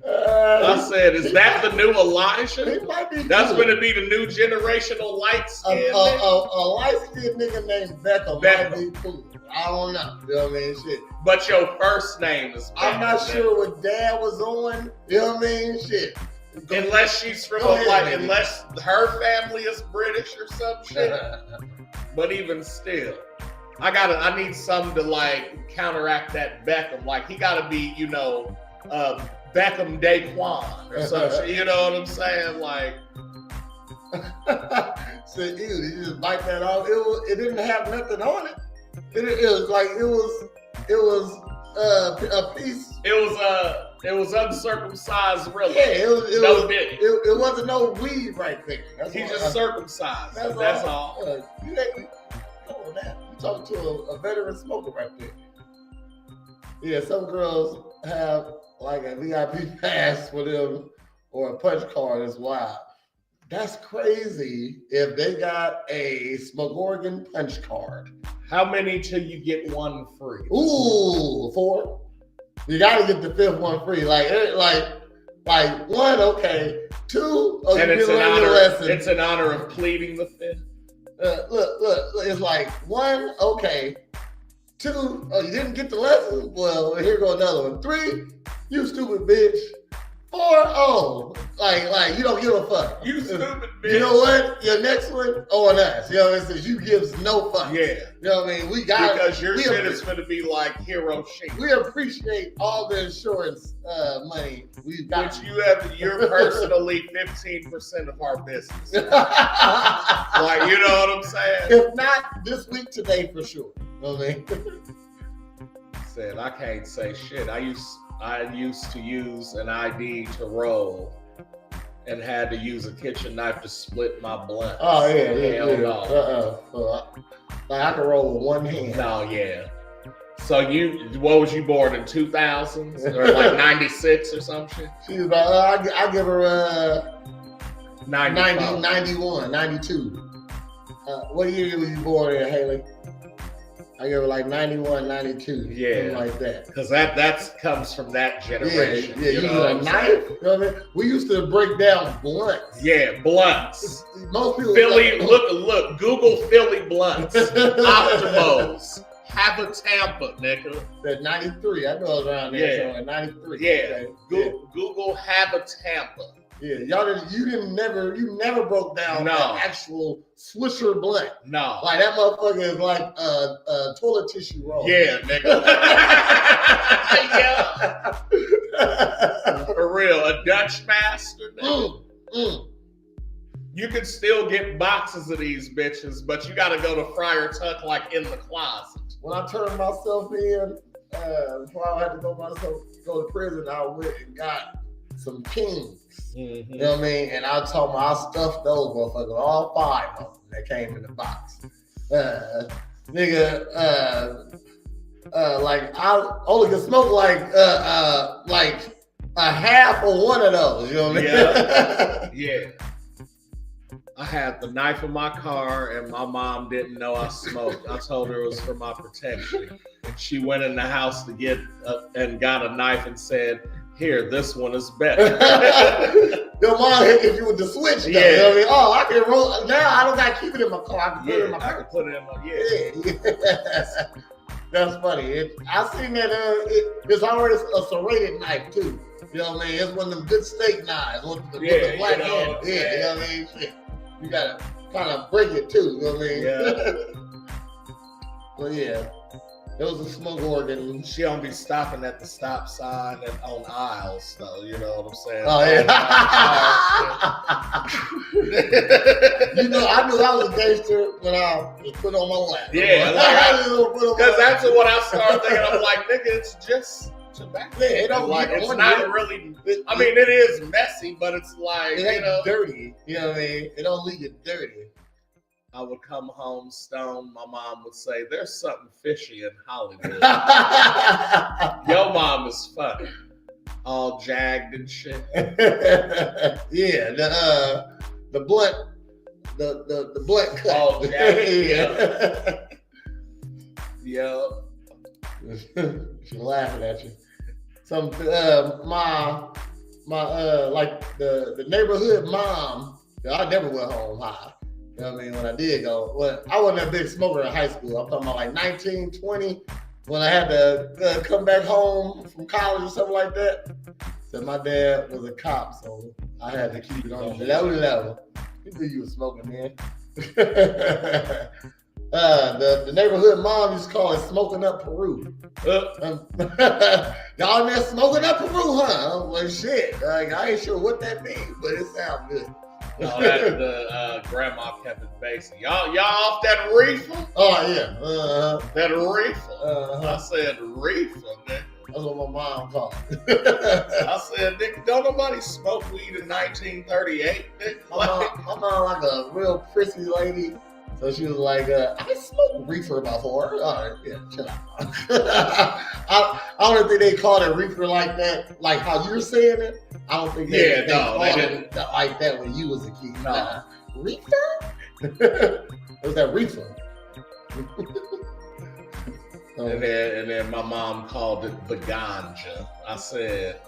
I said, is that the new Elijah? He might be. That's going to be the new generational light-skinned a light-skinned nigga named Beckham might be cool. I don't know. You know what I mean? Shit. But your first name is Beckham. I'm not sure what dad was on. You know what I mean? Shit. Unless she's from unless her family is British or some shit. But even still, I need something to like counteract that Beckham. Like he gotta be, you know, Beckham Daquan or something. You know what I'm saying? Like, so ew, you just bite that off. It didn't have nothing on it. It was a piece. It was uncircumcised really. Yeah, it wasn't no weed right there. He just circumcised. That's all. You talking to a veteran smoker right there. Yeah, some girls have like a VIP pass for them or a punch card as well. That's crazy if they got a Smogorgon punch card. How many till you get one free? Ooh, 4. You gotta get the 5th one free. Like one, okay. 2, oh, and you it's didn't learn your lesson. It's in honor of pleading the 5th. Look, it's like 1, okay. 2, oh, you didn't get the lesson? Well, here go another one. 3, you stupid bitch. 4, oh, like you don't give a fuck. You stupid bitch. You know what? Your next one on us. You know what I mean? You gives no fuck. Yeah. You know what I mean? We got because your shit is going to be like hero shit. We appreciate all the insurance money we've got. Which you're personally 15% of our business. Like, you know what I'm saying? If not this week, today for sure. You know what I mean? Said I can't say shit. I used to use an ID to roll and had to use a kitchen knife to split my blunt. Oh, yeah. No. Like I can roll with one hand. No, yeah. So what was you born in 2000s or like 96 or some shit? She was about, I give her 90, 91, 92. What year was you born in, Haley? I give her like 91, 92, something like that. Because that comes from that generation. Yeah, you know a knife. You know what I mean? We used to break down blunts. Yeah, blunts. Most people Philly, look, Google Philly blunts. Optimos. Have a Tampa, nigga. That 93. I know I was around there. Yeah. So 93. Yeah. Okay. Google have a Tampa. Yeah, you never broke down an actual Swisher blunt. No. Like that motherfucker is like a toilet tissue roll. Yeah, nigga. Yeah. For real, a Dutch master, nigga. You can still get boxes of these bitches, but you gotta go to Friar Tuck like in the closet. When I turned myself in, before I had to go to prison, I went and got some Kings. Mm-hmm. You know what I mean? And I told them I stuffed those motherfuckers, all 5 of them that came in the box. Like I only could smoke like a half of one of those. You know what I mean? Yeah. I had the knife in my car, and my mom didn't know I smoked. I told her it was for my protection. And she went in the house to get and got a knife and said, Here, this one is better. Your mom hit you with the switch, though. Yeah. You know what I mean? Oh, I can roll. Now I don't got to keep it in my car. I can put it in my I car. can put it in my, Yeah. That's funny. I seen that it's already a serrated knife, too. You know what I mean? It's one of them good steak knives with the black hand. Yeah, you know what I mean? Shit. You got to kind of break it, too. You know what I mean? Yeah. But yeah. It was a smoke organ. She don't be stopping at the stop sign and on aisles, though. You know what I'm saying? Oh, yeah. You know, I knew I was a gangster when I was put on my lap. Yeah, because that's what I started thinking. I'm like, nigga, it's just tobacco. Yeah, it don't like, it's on not you. really. I mean, it is messy, but it's like, it ain't dirty. You know what I mean? It don't leave you dirty. I would come home stoned. My mom would say, "There's something fishy in Hollywood." Your mom is funny, all jagged and shit. Yeah, the blunt, the blunt cut. All jagged. Yeah. She's laughing at you. Some my like the neighborhood mom. I never went home high. You know what I mean? When I did go, well, I wasn't a big smoker in high school. I'm talking about like 19, 20, when I had to come back home from college or something like that. So my dad was a cop, so I had to keep it on the low level. You knew you was smoking, man. The neighborhood mom used to call it smoking up Peru. Y'all in there smoking up Peru, huh? Well, shit. Like, I ain't sure what that means, but it sounds good. No, that's the grandma kept it basic. Y'all off that reefer? Oh yeah, that reefer. I said reefer, nigga. That's what my mom called it. I said, nigga, don't nobody smoke weed in 1938, nigga. My mom like a real prissy lady, so she was like, I smoked reefer before. All right, yeah, chill out. I don't think they called it reefer like that, like how you're saying it. I don't think they called it like that when you was a kid. No. Reefer? It was that reefer. And then my mom called it the ganja. I said,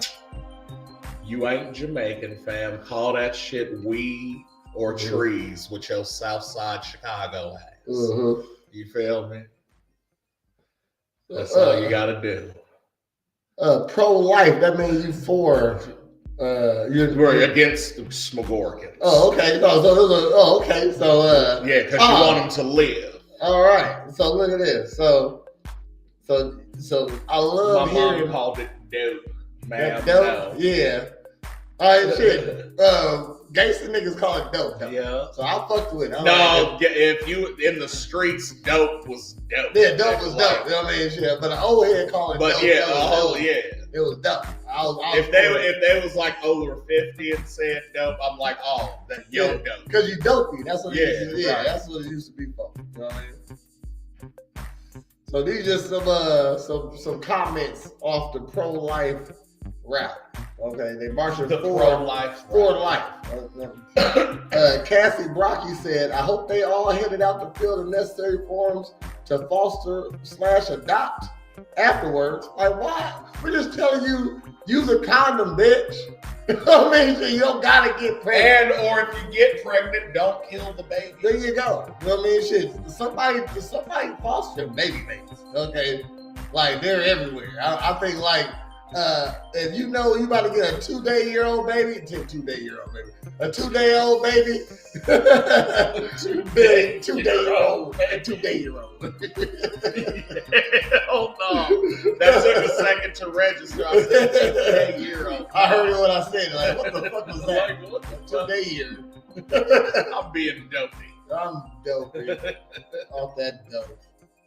you ain't Jamaican, fam. Call that shit weed or trees with your Southside Chicago ass. Mm-hmm. You feel me? That's all you gotta do. Pro-life, that means you for you're against the Smogorkins. Oh, okay. Okay. So yeah, because you want them to live. All right. So look at this. So I love my hearing. Mom called it dope. Ma'am, Dope? no. Yeah. All right, shit. Gangsta niggas call it dope. Yeah. So I fucked with it. No, if you in the streets, dope was dope. Yeah, dope was dope. You know what I mean? Shit. But an old head called it dope. But yeah, it was dope. If they was like over 50 and said dope, I'm like, oh, that yo dope. Because you dopey. That's what it used to be. Right. That's what it used to be for. You know what I mean? So these just some comments off the pro-life route. Okay, they marching for life. Cassie Brocky said, I hope they all headed out to fill the necessary forms to foster/adopt afterwards. Like, why? We're just telling you, use a condom, bitch. I mean, so you don't gotta get pregnant. Or if you get pregnant, don't kill the baby. There you go. You know what I mean? Shit, somebody foster babies. Okay, like they're everywhere. I think like if you know you about to get a 2-day-old baby, a 2-day-old baby, a 2-day-old baby, 2-day-year-old. Oh no, that took a second to register. I said 2-day-year-old. I heard what I said. Like, what the fuck was that? Like, what the 2-day-year. I'm being dopey. I'm dopey. Off that dope.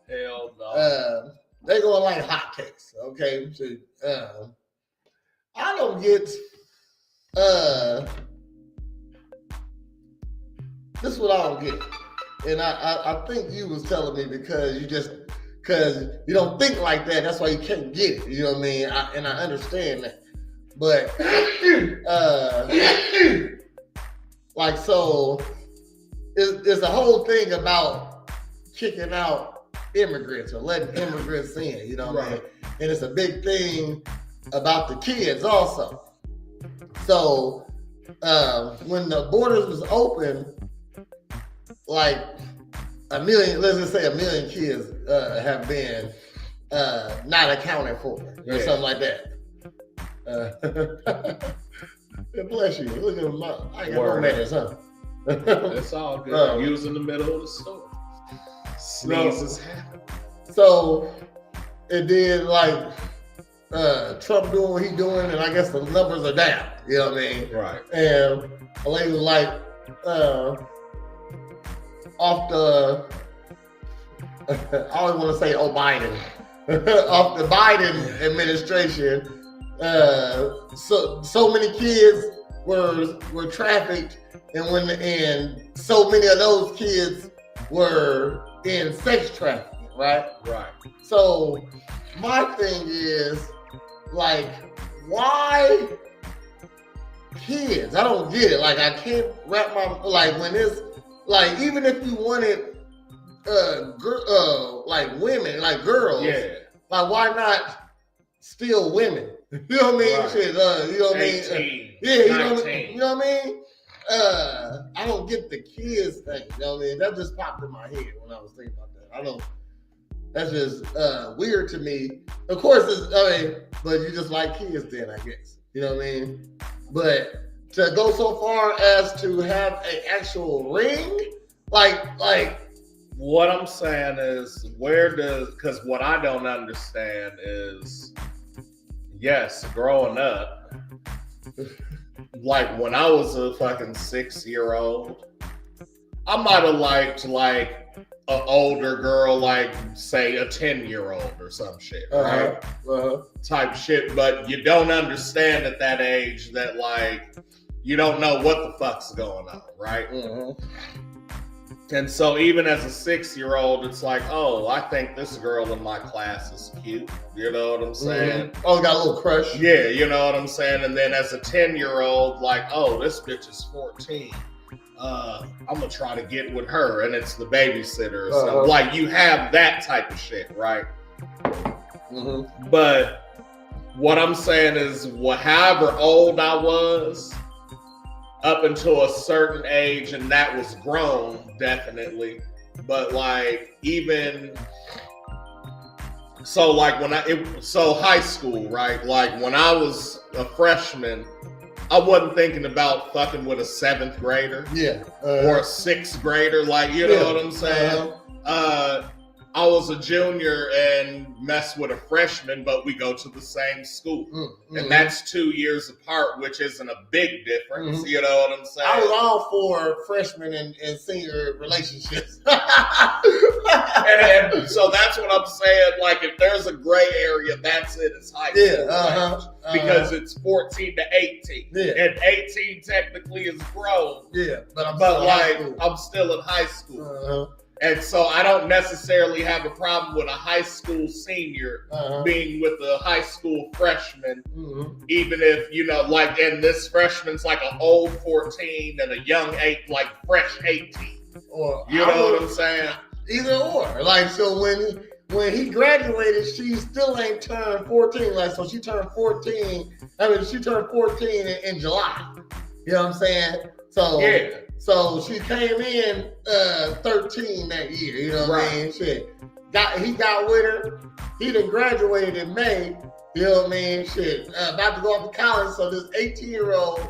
Hell no. They going like hotcakes. Okay, so I don't get. This is what I don't get, and I think you was telling me because you don't think like that. That's why you can't get it. You know what I mean? And I understand that, but like so, it's a whole thing about kicking out immigrants or letting immigrants in. You know what I mean? And it's a big thing about the kids also. So when the borders was open, like a million, let's just say a million kids have been not accounted for or something like that. Bless you. Look at my, I ain't got no manners, huh? It's all good. You was in the middle of the store. Sneezes happen. So it did like Trump doing what he doing, and I guess the numbers are down. You know what I mean? Right. And a lady was like, off the, I always want to say, Biden, off the Biden administration. So many kids were trafficked, and so many of those kids were in sex trafficking, right? Right. So my thing is, like, why kids? I don't get it. Like, I can't wrap my, like, when it's like, even if you wanted like women, like girls, like, why not steal women? You know what I mean? Right. Shit, you know what I mean? 18, Yeah, you know 19. what I mean? I don't get the kids thing. You know what I mean? That just popped in my head when I was thinking about that. I don't. That's just weird to me. Of course, but you just like kids then, I guess. You know what I mean? But to go so far as to have an actual ring, like. What I'm saying is, because what I don't understand is, yes, growing up, like when I was a fucking 6-year-old, I might have liked like an older girl, like say a 10-year-old or some shit, right? Type shit. But you don't understand at that age that like you don't know what the fuck's going on, right? Mm-hmm. And so even as a 6-year-old, it's like, oh, I think this girl in my class is cute. You know what I'm saying? Mm-hmm. Oh, got a little crush. Yeah, you know what I'm saying? And then as a 10-year-old, like, oh, this bitch is 14. I'm going to try to get with her. And it's the babysitter. So, like, you have that type of shit, right? Mm-hmm. But what I'm saying is, however old I was, up until a certain age, and that was grown, definitely. But like, even so, like high school, right? Like when I was a freshman, I wasn't thinking about fucking with a 7th grader, or a 6th grader. Like, you know what I'm saying? I was a junior and messed with a freshman, but we go to the same school. Mm-hmm. And that's 2 years apart, which isn't a big difference. Mm-hmm. You know what I'm saying? I was all for freshman and senior relationships. and so that's what I'm saying. Like, if there's a gray area, that's it. It's high school. Because it's 14 to 18. Yeah. And 18 technically is grown. Yeah, but I'm still in high school. And so I don't necessarily have a problem with a high school senior being with a high school freshman, even if, you know, like, and this freshman's like an old 14 and a young 8, like fresh 18. Or you know what I'm saying? Either or. Like, so when he graduated, she still ain't turned 14. Like, so she turned 14. I mean, she turned 14 in July. You know what I'm saying? So yeah. So she came in 13 that year, you know what I mean? Shit. He got with her. He done graduated in May, you know what I mean? Shit. About to go off to college, so this 18-year-old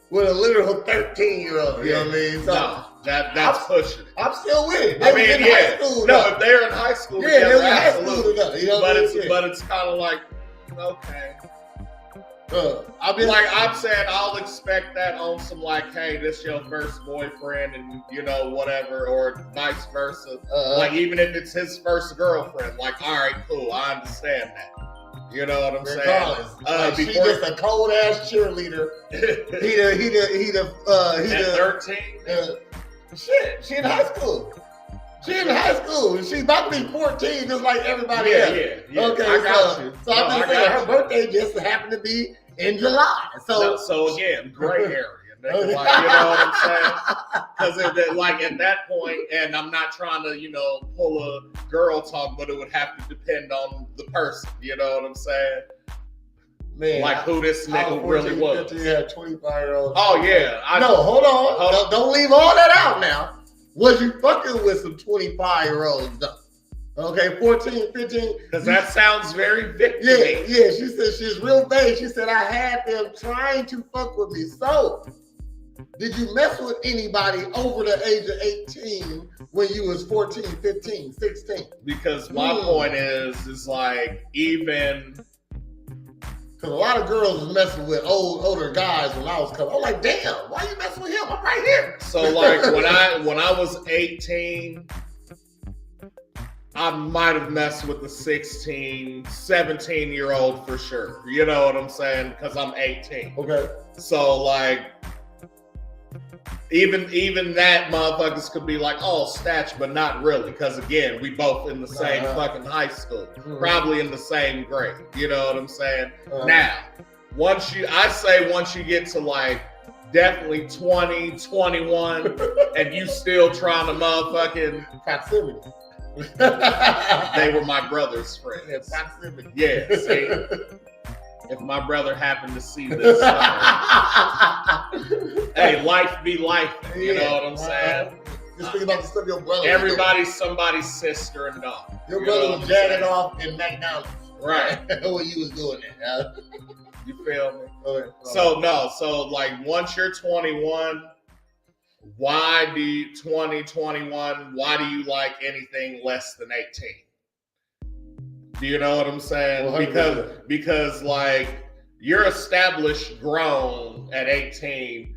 with a literal 13-year-old, you know what I mean? So no, that's pushing it. I'm still with it. I mean, high school, no, if they're in high school, they're in high school together, you know what I mean? But it's kind of like, okay. I'm saying, I'll expect that on some like, hey, this your first boyfriend, and you know whatever, or vice versa. Like even if it's his first girlfriend, like all right, cool, I understand that. You know what I'm saying? Like she just a cold ass cheerleader. He the 13. Shit, she in high school. She's in high school. She's about to be 14, just like everybody else. Yeah. Okay, I got you. So I'm just saying her birthday just happened to be in July. So again, gray area. Like, you know what I'm saying? Because like at that point, and I'm not trying to, you know, pull a girl talk, but it would have to depend on the person. You know what I'm saying? Man, like who this nigga really was. 15, had 25-year-olds. Oh yeah. No, hold on. Don't leave all that out now. Was you fucking with some 25-year-olds though? Okay, 14, 15. Because that sounds very victim. Yeah. She said she's real vague. She said I had them trying to fuck with me. So, did you mess with anybody over the age of 18 when you was 14, 15, 16? Because my point is like even. Because a lot of girls was messing with older guys when I was coming. I'm like, damn, why you messing with him? I'm right here. So like when I was 18, I might have messed with the 16, 17-year-old for sure. You know what I'm saying? Because I'm 18. Okay. So like even that motherfuckers could be like, oh, Statch, but not really. Because again, we both in the same fucking high school. Probably in the same grade. You know what I'm saying? Now, once you get to like definitely 20, 21, and you still trying to motherfucking proximity. They were my brother's friends. Yeah, proximity. Yeah, see? If my brother happened to see this, hey, life be life. You know what I'm saying? Just think about the stuff your brother. Everybody's somebody's sister and dog. Your brother was jagging off in McDonald's. Right. When you was doing that. You feel me? So like once you're 21, why do you like anything less than 18? Do you know what I'm saying? 100%. Because like you're established grown at 18,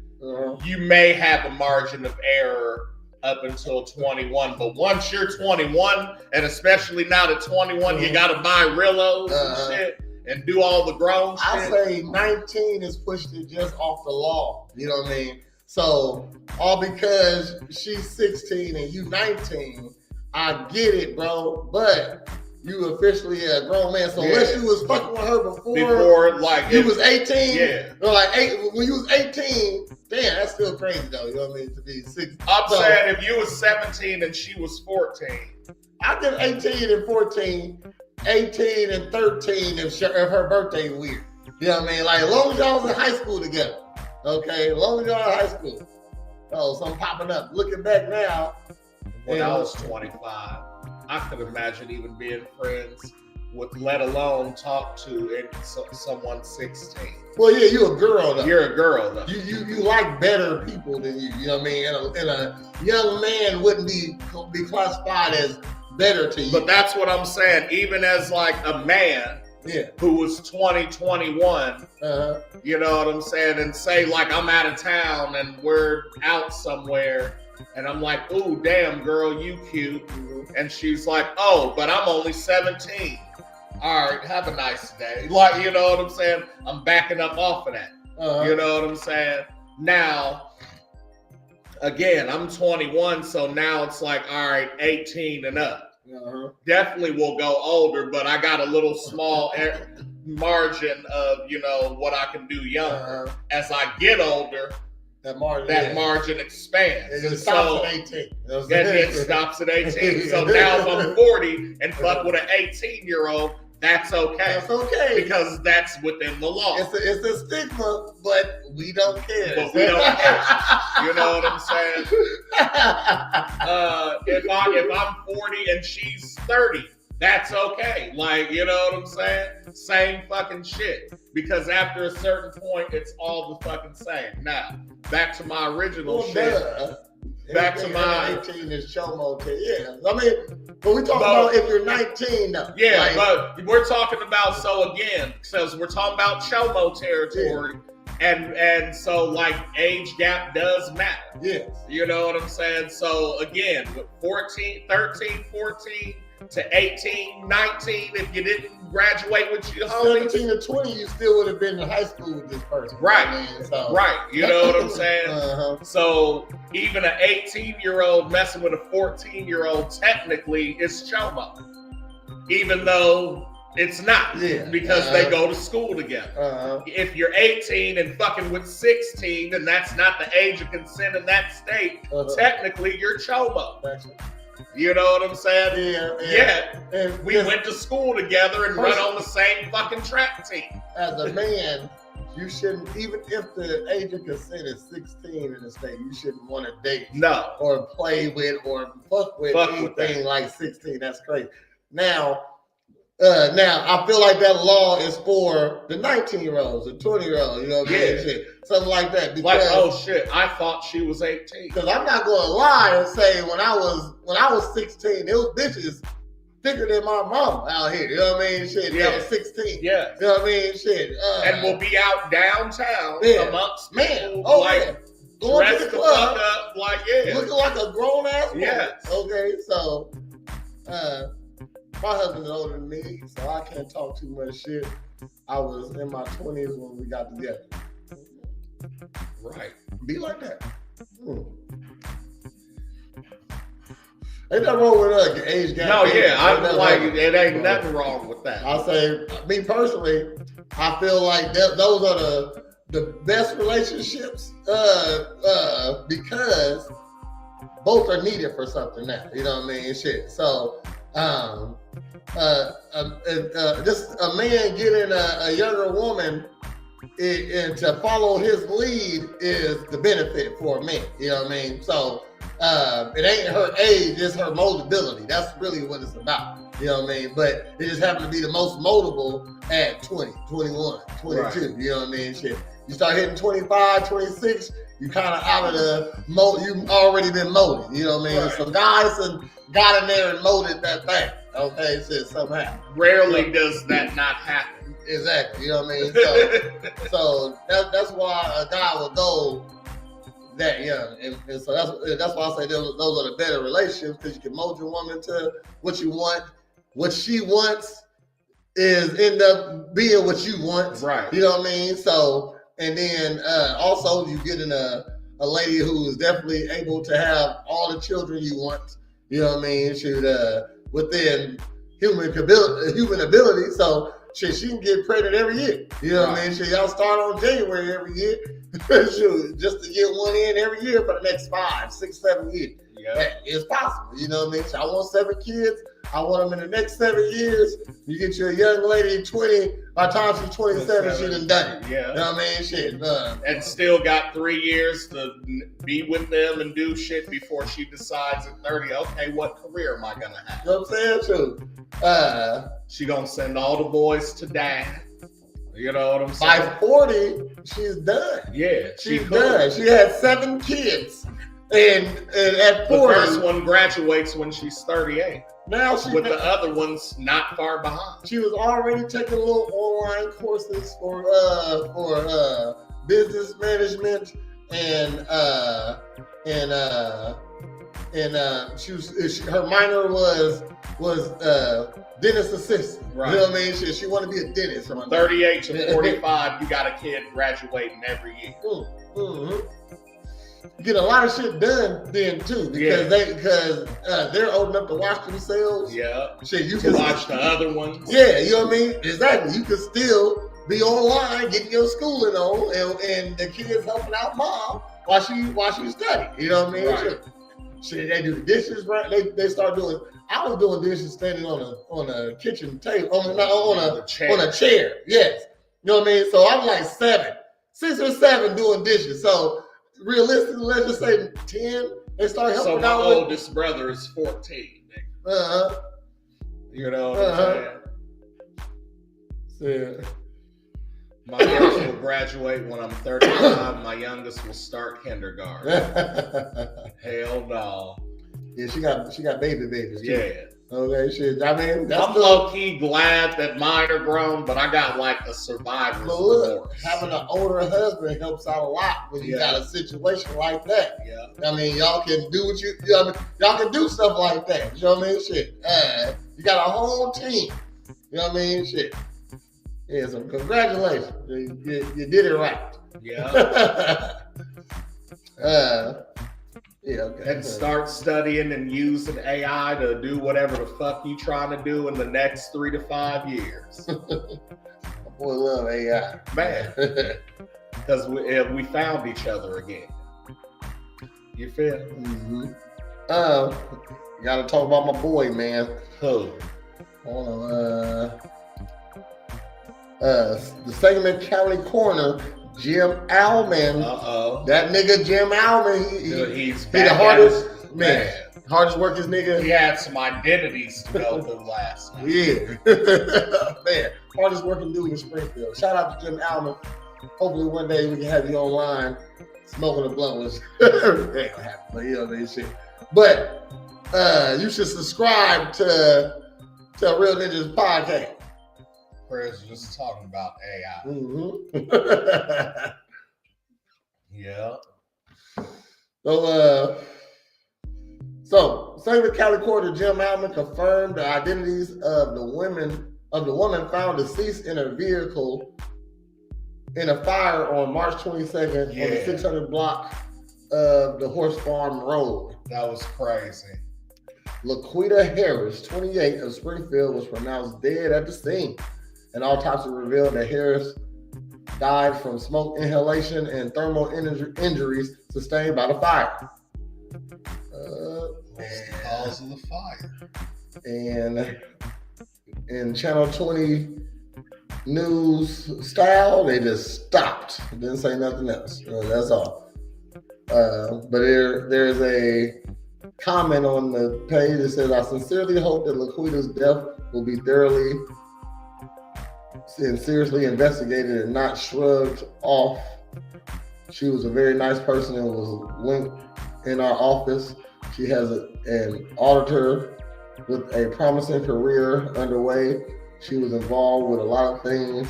you may have a margin of error up until 21. But once you're 21, and especially now that 21, you gotta buy Rillos and shit and do all the grown shit. I say 19 is pushed it just off the law. You know what I mean? So all because she's 16 and you 19, I get it, bro. But you officially a grown man. So unless you was fucking with her before like you was 18, or like when you was 18, damn, that's still crazy though. You know what I mean? To be 16. I'm saying if you was 17 and she was 14. I give 18 and 14, 18 and 13 if her birthday weird. You know what I mean? Like as long as y'all was in high school together. Okay, as long as y'all in high school. Oh, something popping up. Looking back now. When I was 25. I could imagine even being friends with, let alone talk to someone 16. Well, yeah, you're a girl though. You're a girl though. You like better people than you. You know what I mean? And a young man wouldn't be classified as better to you. But that's what I'm saying. Even as like a man who was 20, 21, you know what I'm saying? And say like I'm out of town and we're out somewhere. And I'm like, ooh, damn, girl, you cute. And she's like, oh, but I'm only 17. All right, have a nice day. Like, you know what I'm saying? I'm backing up off of that. You know what I'm saying? Now, again, I'm 21, so now it's like, all right, 18 and up. Definitely will go older, but I got a little small margin of, you know, what I can do younger. As I get older, that margin expands. It stops at 18. It stops at 18. So now if I'm 40 and fuck with an 18-year-old, that's okay. That's okay. Because that's within the law. It's a stigma, but we don't care. But we don't care. You know what I'm saying? If I'm 40 and she's 30, that's okay. Like, you know what I'm saying? Same fucking shit. Because after a certain point, it's all the fucking same. Now, back to my original shit. Back to my 18 is Chomo. Yeah. I mean, but we talking about if you're 19 though. Yeah, like, but we're talking about, so again, because we're talking about Chomo territory. And so like age gap does matter. Yes. You know what I'm saying? So again, with 13, 14 to 18, 19, if you didn't graduate with your homie. 17 to 20, you still would have been in high school with this person. Right. I mean, so. Right. You know what I'm saying? So even an 18-year-old messing with a 14-year-old technically is chomo. Even though it's not. Because they go to school together. If you're 18 and fucking with 16, and that's not the age of consent in that state, technically you're chomo. You know what I'm saying? Yeah. And we went to school together and run on the same fucking track team. As a man, you shouldn't, even if the age of consent is 16 in the state, you shouldn't want to date or play with or fuck with anything like 16. That's crazy. Now I feel like that law is for the 19-year-olds, the 20-year-olds, you know what I mean? Shit. Something like that. Because, like, oh shit, I thought she was 18. Because I'm not going to lie and say when I was 16, there was bitches thicker than my mom out here. You know what I mean? Shit, that was 16. Yeah. You know what I mean? Shit. And we'll be out downtown amongst people, going to the club, fuck up, looking like a grown ass woman. Yes. Okay, so my husband's older than me, so I can't talk too much shit. I was in my 20s when we got together. Right. Be like that. Ain't nothing wrong with age gap. No, I'm like, it ain't nothing wrong with that. I'll say, me personally, I feel like those are the best relationships because both are needed for something now. You know what I mean? Shit. So, just a man getting a younger woman and to follow his lead is the benefit for a man. You know what I mean? So, it ain't her age, it's her moldability. That's really what it's about. You know what I mean? But it just happened to be the most moldable at 20, 21, 22. Right. You know what I mean? Shit. You start hitting 25, 26, you kind of out of the mold. You've already been molded. You know what I mean? Right. So guys got in there and molded that thing. Okay, shit, somehow. Rarely does that not happen. Exactly. You know what I mean? So that's why a guy will go that young, and so that's why I say those are the better relationships, because you can mold your woman to what you want. What she wants is end up being what you want, right? You know what I mean? So, and then also you getting a lady who is definitely able to have all the children you want. You know what I mean? Should within human ability. So she can get pregnant every year. You know what I mean? So y'all start on January every year. Just to get one in every year for the next 5, 6, 7 years. Yeah. It's possible. You know what I mean? So I want 7 kids. I want them in the next 7 years. You get you a young lady, 20. By the time she's 27, she done done it. Yeah. You know what I mean? Shit. And still got 3 years to be with them and do shit before she decides at 30, okay, what career am I going to have? You know what I'm saying? True. She going to send all the boys to dad. You know what I'm saying? By 40, she's done. Yeah. She's done. She had 7 kids. And at 40, the first one graduates when she's 38. Now with the other ones not far behind. She was already taking little online courses for business management and her minor was dentist assistant. Right. You know what I mean? She wanted to be a dentist. From 38 to 45, you got a kid graduating every year. Mm-hmm. You get a lot of shit done then too, because they're old enough to watch themselves. Yeah. Shit, you can watch the other ones. Yeah, you know what I mean? Exactly. You can still be online getting your schooling on, and the kids helping out mom while she study. You know what I mean? Right. Shit, they do the dishes, right? They start doing. I was doing dishes standing on a kitchen table, on a chair. Yes. You know what I mean? So I'm like 6 or 7 doing dishes. So realistically, let's just say 10. They start helping out. So my oldest brother is 14. You know what I'm saying? My first will graduate when I'm 35. My youngest will start kindergarten. Hell no. Yeah, she got babies too. Yeah. Okay, shit. I mean, I'm low-key glad that mine are grown, but I got like a survivor's remorse. Having an older husband helps out a lot when you got a situation like that. Yeah. I mean, y'all can do y'all can do stuff like that. You know what I mean? Shit. You got a whole team. You know what I mean? Shit. Yeah, so congratulations. You did it right. Yeah. Yeah, okay. And start studying and using AI to do whatever the fuck you trying to do in the next 3 to 5 years. My boy love AI. Man. Because we found each other again. You feel? Mm-hmm. Gotta talk about my boy, man. Who? Hold on. The Sangamon County Coroner, Jim Alman. That nigga Jim Alman. He's the hardest man. Hardest workers nigga. He had some identities to go through last night. Yeah. Man, hardest working dude in Springfield. Shout out to Jim Alman. Hopefully one day we can have you online smoking a blunt with us. That ain't gonna happen, but you know that shit. But you should subscribe to Real Ninjas podcast. Chris just talking about AI. Mm-hmm. Yeah. So Sangamon County Coroner Jim Alman confirmed the identities of the woman found deceased in her vehicle in a fire on March 22nd on the 600 block of the Horse Farm Road. That was crazy. Laquita Harris, 28, of Springfield, was pronounced dead at the scene. An autopsy revealed that Harris died from smoke inhalation and thermal injuries sustained by the fire. What's the cause of the fire? And in Channel 20 news style, they just stopped. Didn't say nothing else. That's all. But there's a comment on the page that says, "I sincerely hope that Laquita's death will be thoroughly and seriously investigated and not shrugged off. She was a very nice person and was linked in our office. She has an auditor with a promising career underway. She was involved with a lot of things.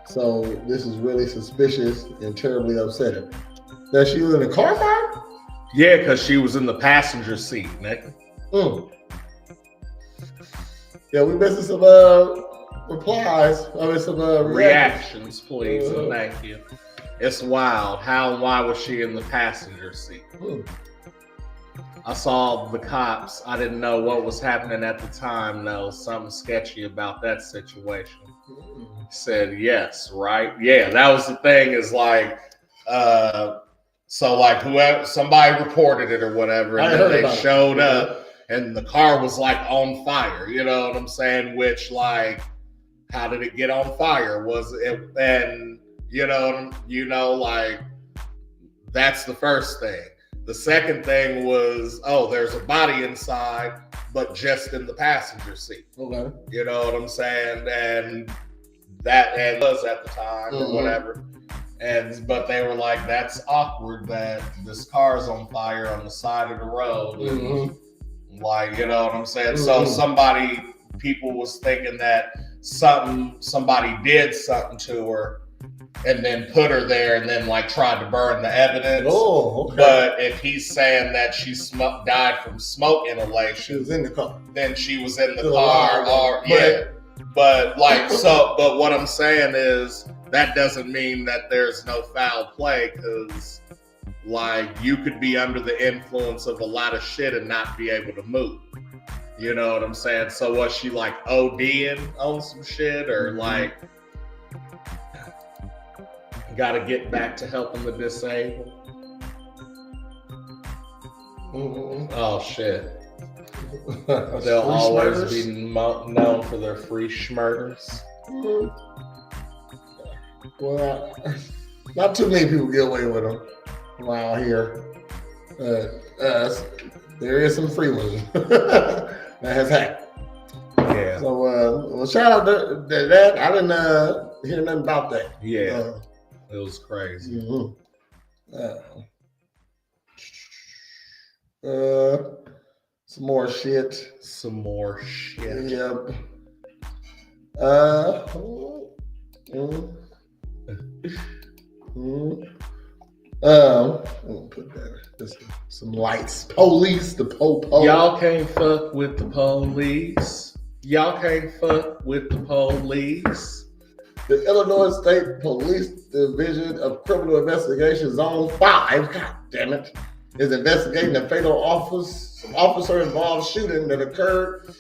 So this is really suspicious and terribly upsetting." That she was in a car fire? Yeah, because she was in the passenger seat, Nick. Yeah, we missing some replies. I mean, some reactions, please, and thank you. It's wild. How and why was she in the passenger seat? I saw the cops. I didn't know what was happening at the time, though. Something sketchy about that situation. Said yes, right? Yeah, that was the thing. Is like, so like whoever somebody reported it or whatever, and then they showed up, and the car was like on fire. You know what I'm saying? Which like, how did it get on fire? Was it? And you know, like that's the first thing. The second thing was, there's a body inside, but just in the passenger seat. Okay. You know what I'm saying? And that was at the time or whatever. But they were like, that's awkward that this car's on fire on the side of the road. Like, you know what I'm saying? So people was thinking that somebody did something to her and then put her there and then like tried to burn the evidence. Oh, okay. But if he's saying that she died from smoke inhalation, she was in the car. Then she was in the car. But what I'm saying is that doesn't mean that there's no foul play, because like you could be under the influence of a lot of shit and not be able to move. You know what I'm saying? So was she like ODing on some shit, or like got to get back to helping the disabled? Oh shit. They'll always be known for their free schmurders. Well, not too many people get away with them around here. There is some free ones that has happened. Yeah. So, well, shout out to that. I didn't hear nothing about that. Yeah. It was crazy. Some more shit. Yep. Put that. Some lights. Police. The po-po. Y'all can't fuck with the police. Y'all can't fuck with the police. The Illinois State Police Division of Criminal Investigation Zone 5, god damn it, is investigating a fatal officer-involved shooting that occurred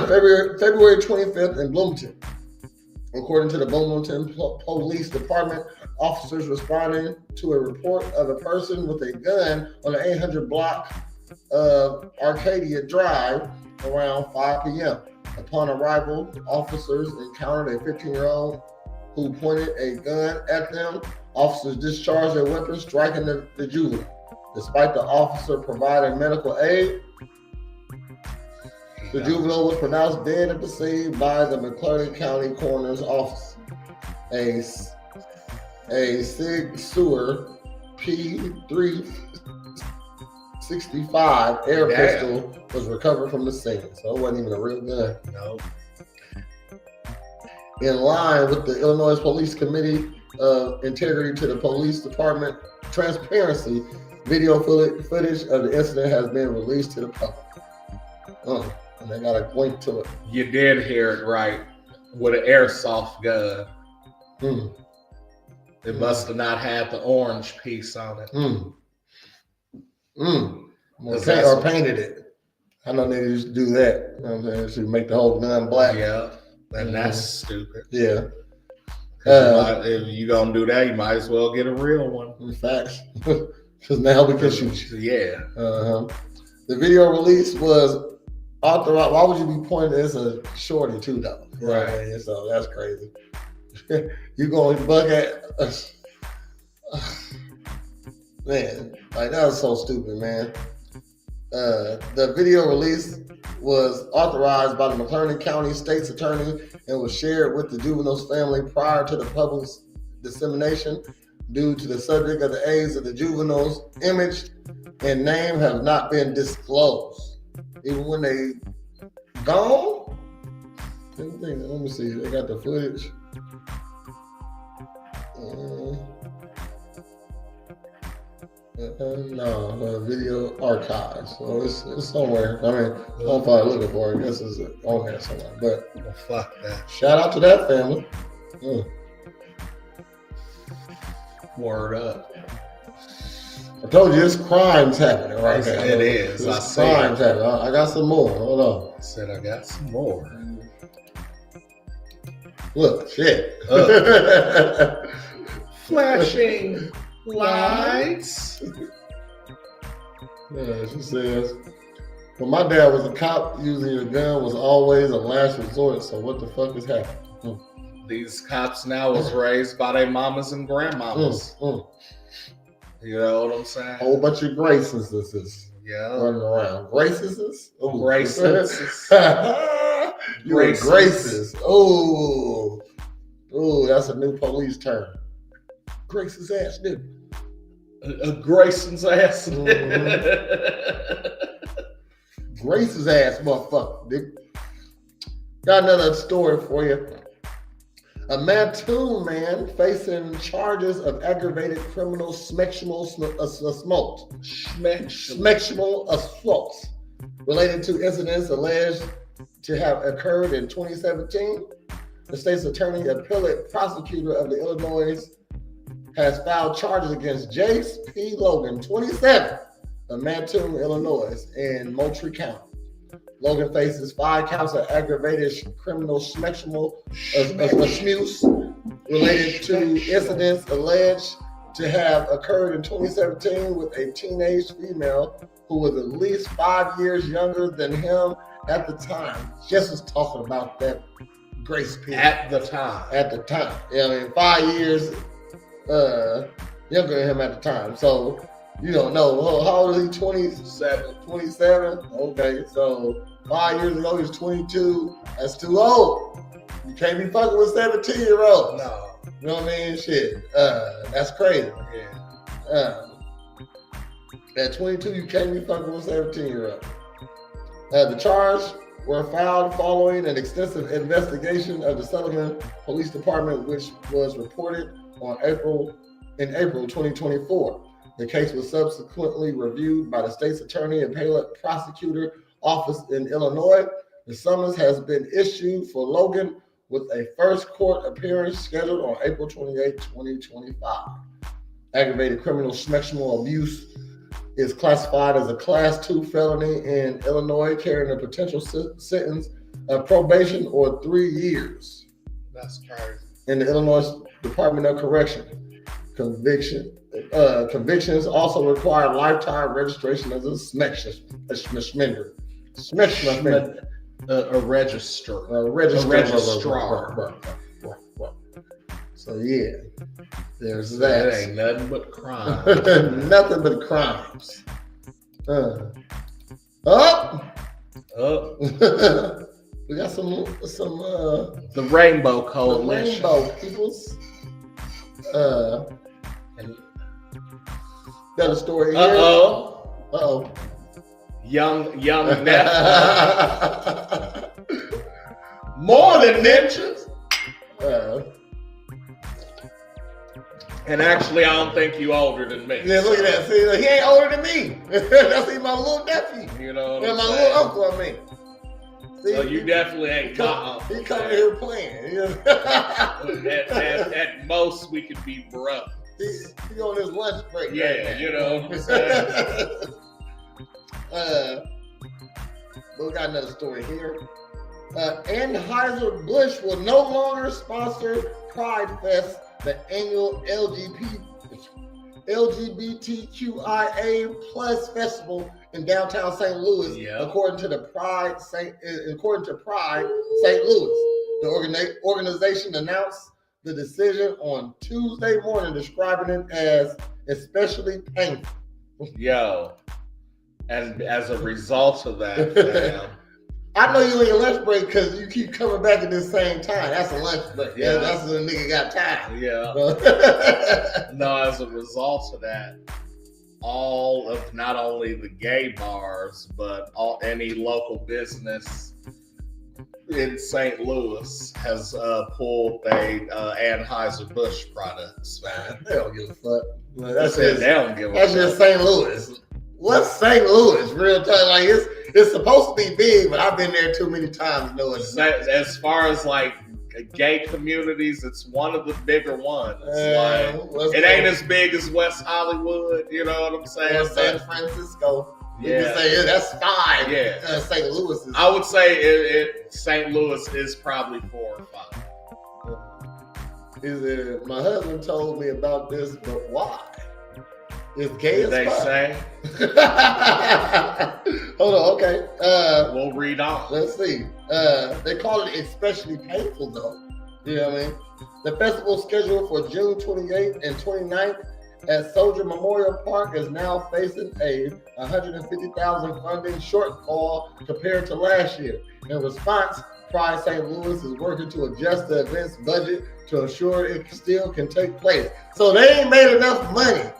February 25th in Bloomington. According to the Bloomington Police Department, officers responding to a report of a person with a gun on the 800 block of Arcadia Drive around 5 p.m. Upon arrival, officers encountered a 15-year-old who pointed a gun at them. Officers discharged their weapons, striking the juvenile. Despite the officer providing medical aid, the juvenile was pronounced dead at the scene by the McClellan County Coroner's Office. A Sig Sauer P365 air pistol was recovered from the scene, so it wasn't even a real gun. No. In line with the Illinois Police Committee of Integrity to the Police Department Transparency, video footage of the incident has been released to the public. And they got a link to it. You did hear it right. With an airsoft gun. It must have not had the orange piece on it. Or painted it. I know they used to do that. You know what I'm saying? To make the whole gun black. Yeah. And that's stupid. Yeah. If you gonna do that, you might as well get a real one. In fact, because now we can shoot you. Yeah. The video release was authorized. Why would you be pointing as a shorty too, though? Right. I mean? So that's crazy. You going to buck at us? Man, like that was so stupid, man. The video release was authorized by the McClellan County State's Attorney and was shared with the juvenile's family prior to the public's dissemination. Due to the subject of the age of the juvenile's image and name have not been disclosed. Even when they gone? Let me see. They got the footage. No, video archives. So it's somewhere. I mean, I'm probably looking for it. I guess it's on there somewhere. But well, fuck that. Shout out to that family. Word up. I told you it's crimes happening right now. It is. I see crimes happening. I got some more. Hold on. I said I got some more. Look, shit. Flashing lights. Yeah, she says, when my dad was a cop, using a gun was always a last resort. So what the fuck is happening? These cops now was raised by their mamas and grandmamas. You know what I'm saying? Whole bunch of Graces. Yeah. Running around. Graces? Graces. You were Graces. Oh, that's a new police term. Grace's ass nigga. Grayson's ass. Grace's ass motherfucker, nigga. Got another story for you. A Mattoon man facing charges of aggravated criminal sexual assault related to incidents alleged to have occurred in 2017. The state's attorney appellate prosecutor of the Illinois has filed charges against Jace P. Logan, 27, of Mattoon, Illinois, in Moultrie County. Logan faces 5 counts of aggravated criminal sexual abuse related to incidents alleged to have occurred in 2017 with a teenage female who was at least 5 years younger than him at the time. Jess was talking about that grace period. At the time. Yeah, I mean, 5 years younger than him at the time. So, you don't know. How old is he? 27. Okay, so 5 years ago he was 22. That's too old. You can't be fucking with 17-year-olds. No. You know what I mean? Shit. That's crazy. Yeah. At 22, you can't be fucking with 17-year-olds. The charge were filed following an extensive investigation of the Sullivan Police Department, which was reported in April 2024. The case was subsequently reviewed by the state's attorney and appellate prosecutor office in Illinois. The summons has been issued for Logan with a first court appearance scheduled on April 28, 2025. Aggravated criminal sexual abuse is classified as a Class 2 felony in Illinois, carrying a potential sentence of probation or 3 years. That's crazy. In the Illinois Department of Correction. Convictions also require lifetime registration as a schmender. A registrar. So yeah, there's that. That ain't nothing but crime. Nothing but crimes. We got some the Rainbow Coalition. The Rainbow Peoples. Got a story here. Uh-oh. Young Neff. Morn'n Ninjas. And actually, I don't think you older than me. Yeah, look at that. See, he ain't older than me. That's my little nephew. You know what and I'm my saying? little uncle, I mean. See, so you definitely ain't my uncle. He coming here playing. At most, we could be brothers. He on his lunch break. Yeah, right, you know what I'm saying? We got another story here. Anheuser-Busch will no longer sponsor Pride Fest, the annual LGBTQIA plus festival in downtown St. Louis, according to Pride St. Louis. The organization announced the decision on Tuesday morning, describing it as especially painful. Yo, and as a result of that, fam, I know you ain't lunch break because you keep coming back at the same time. That's a lunch break. Yeah, that's when a nigga got time. Yeah. No, as a result of that, all of not only the gay bars, but any local business in St. Louis has pulled Anheuser-Busch products, man. They don't give a fuck. That's just St. Louis. What's St. Louis? Real time, like it's supposed to be big, but I've been there too many times to know it's not. As far as like gay communities, it's one of the bigger ones. It ain't as big as West Hollywood, you know what I'm saying? Or San Francisco. You can say that's 5. Yeah. St. Louis is. I would say St. Louis is probably 4 or 5. My husband told me about this, but why? It's gay as fuck. Say? Hold on, okay. We'll read on. Let's see. They call it especially painful, though. You know what I mean? The festival scheduled for June 28th and 29th at Soldier Memorial Park is now facing a $150,000 funding shortfall compared to last year. In response, Pride St. Louis is working to adjust the event's budget to ensure it still can take place. So they ain't made enough money.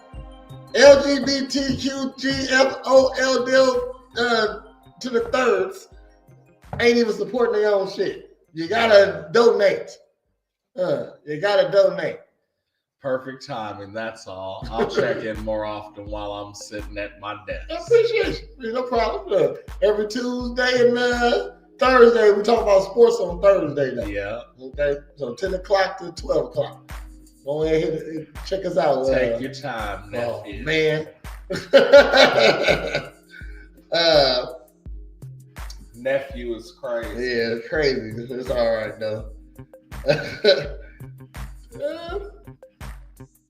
LGBTQGFOL to the thirds ain't even supporting their own shit. You gotta donate. Perfect timing, that's all. I'll check in more often while I'm sitting at my desk. I appreciate you. No problem. Every Tuesday and Thursday, we talk about sports on Thursday now. Yeah. Okay. So 10 o'clock to 12 o'clock. Go ahead and check us out. Take your time, nephew. Oh, man. Nephew is crazy. Yeah, it's crazy. It's all right, though.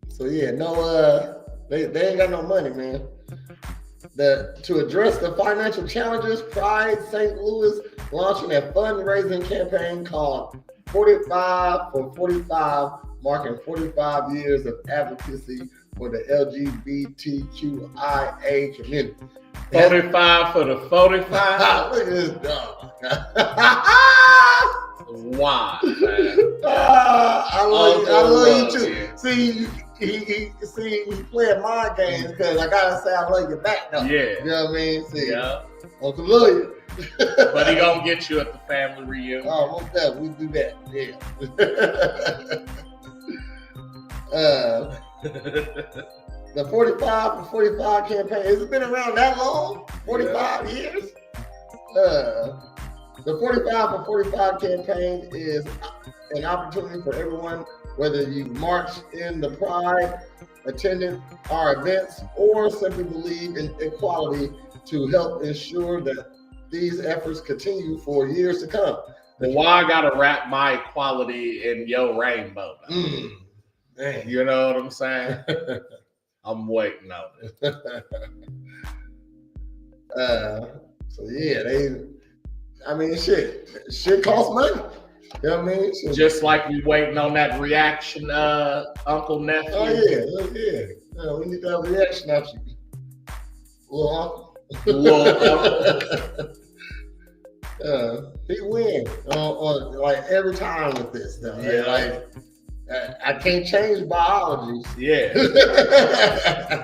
So, yeah, they ain't got no money, man. To address the financial challenges, Pride St. Louis launching a fundraising campaign called 45 for 45, marking 45 years of advocacy for the LGBTQIA community. 45 for the 45? Look at this dog. Why, man? I love you too. See, he playing mind games because I gotta say I love you back though. Yeah. You know what I mean? See, yeah. Uncle love you. But he gonna get you at the family reunion. Oh, most definitely. We do that. Yeah. The 45 for 45 campaign, has it been around that long? 45 years? The 45 for 45 campaign is an opportunity for everyone, whether you march in the Pride, attended our events, or simply believe in equality, to help ensure that these efforts continue for years to come. Well, why I gotta wrap my equality in your rainbow? Dang. You know what I'm saying? I'm waiting on it. So yeah, shit costs money. You know what I mean? So, Just like we waiting on that reaction, Uncle Nephew. oh yeah. We need that reaction out you, little uncle. He win on like every time with this though. Yeah. Like I can't change biology. Yeah. He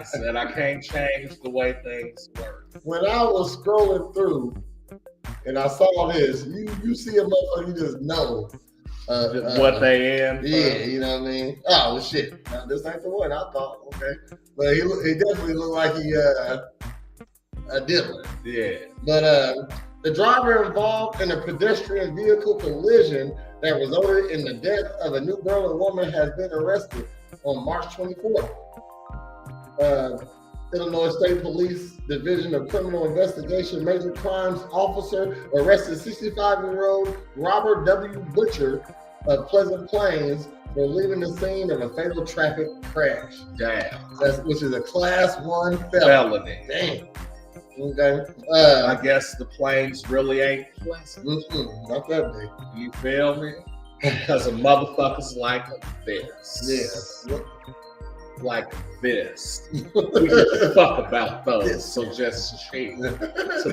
said I can't change the way things work. When I was scrolling through and I saw this, you see a motherfucker, you just know what they in. Yeah, you know what I mean? Oh well, shit. Now, this ain't the one. I thought, okay. But he definitely looked like he a dealer. Yeah. But the driver involved in a pedestrian vehicle collision that resulted in the death of a New Berlin woman has been arrested on March 24th. Illinois State Police Division of Criminal Investigation Major Crimes Officer arrested 65-year-old Robert W. Butcher of Pleasant Plains for leaving the scene of a fatal traffic crash. Damn. Which is a Class 1 felony. Damn. Okay. I guess the plains really ain't pleasant. Not that big. You feel me? Because of motherfuckers like this. Yeah. Like this. We give a fuck about those. So just change to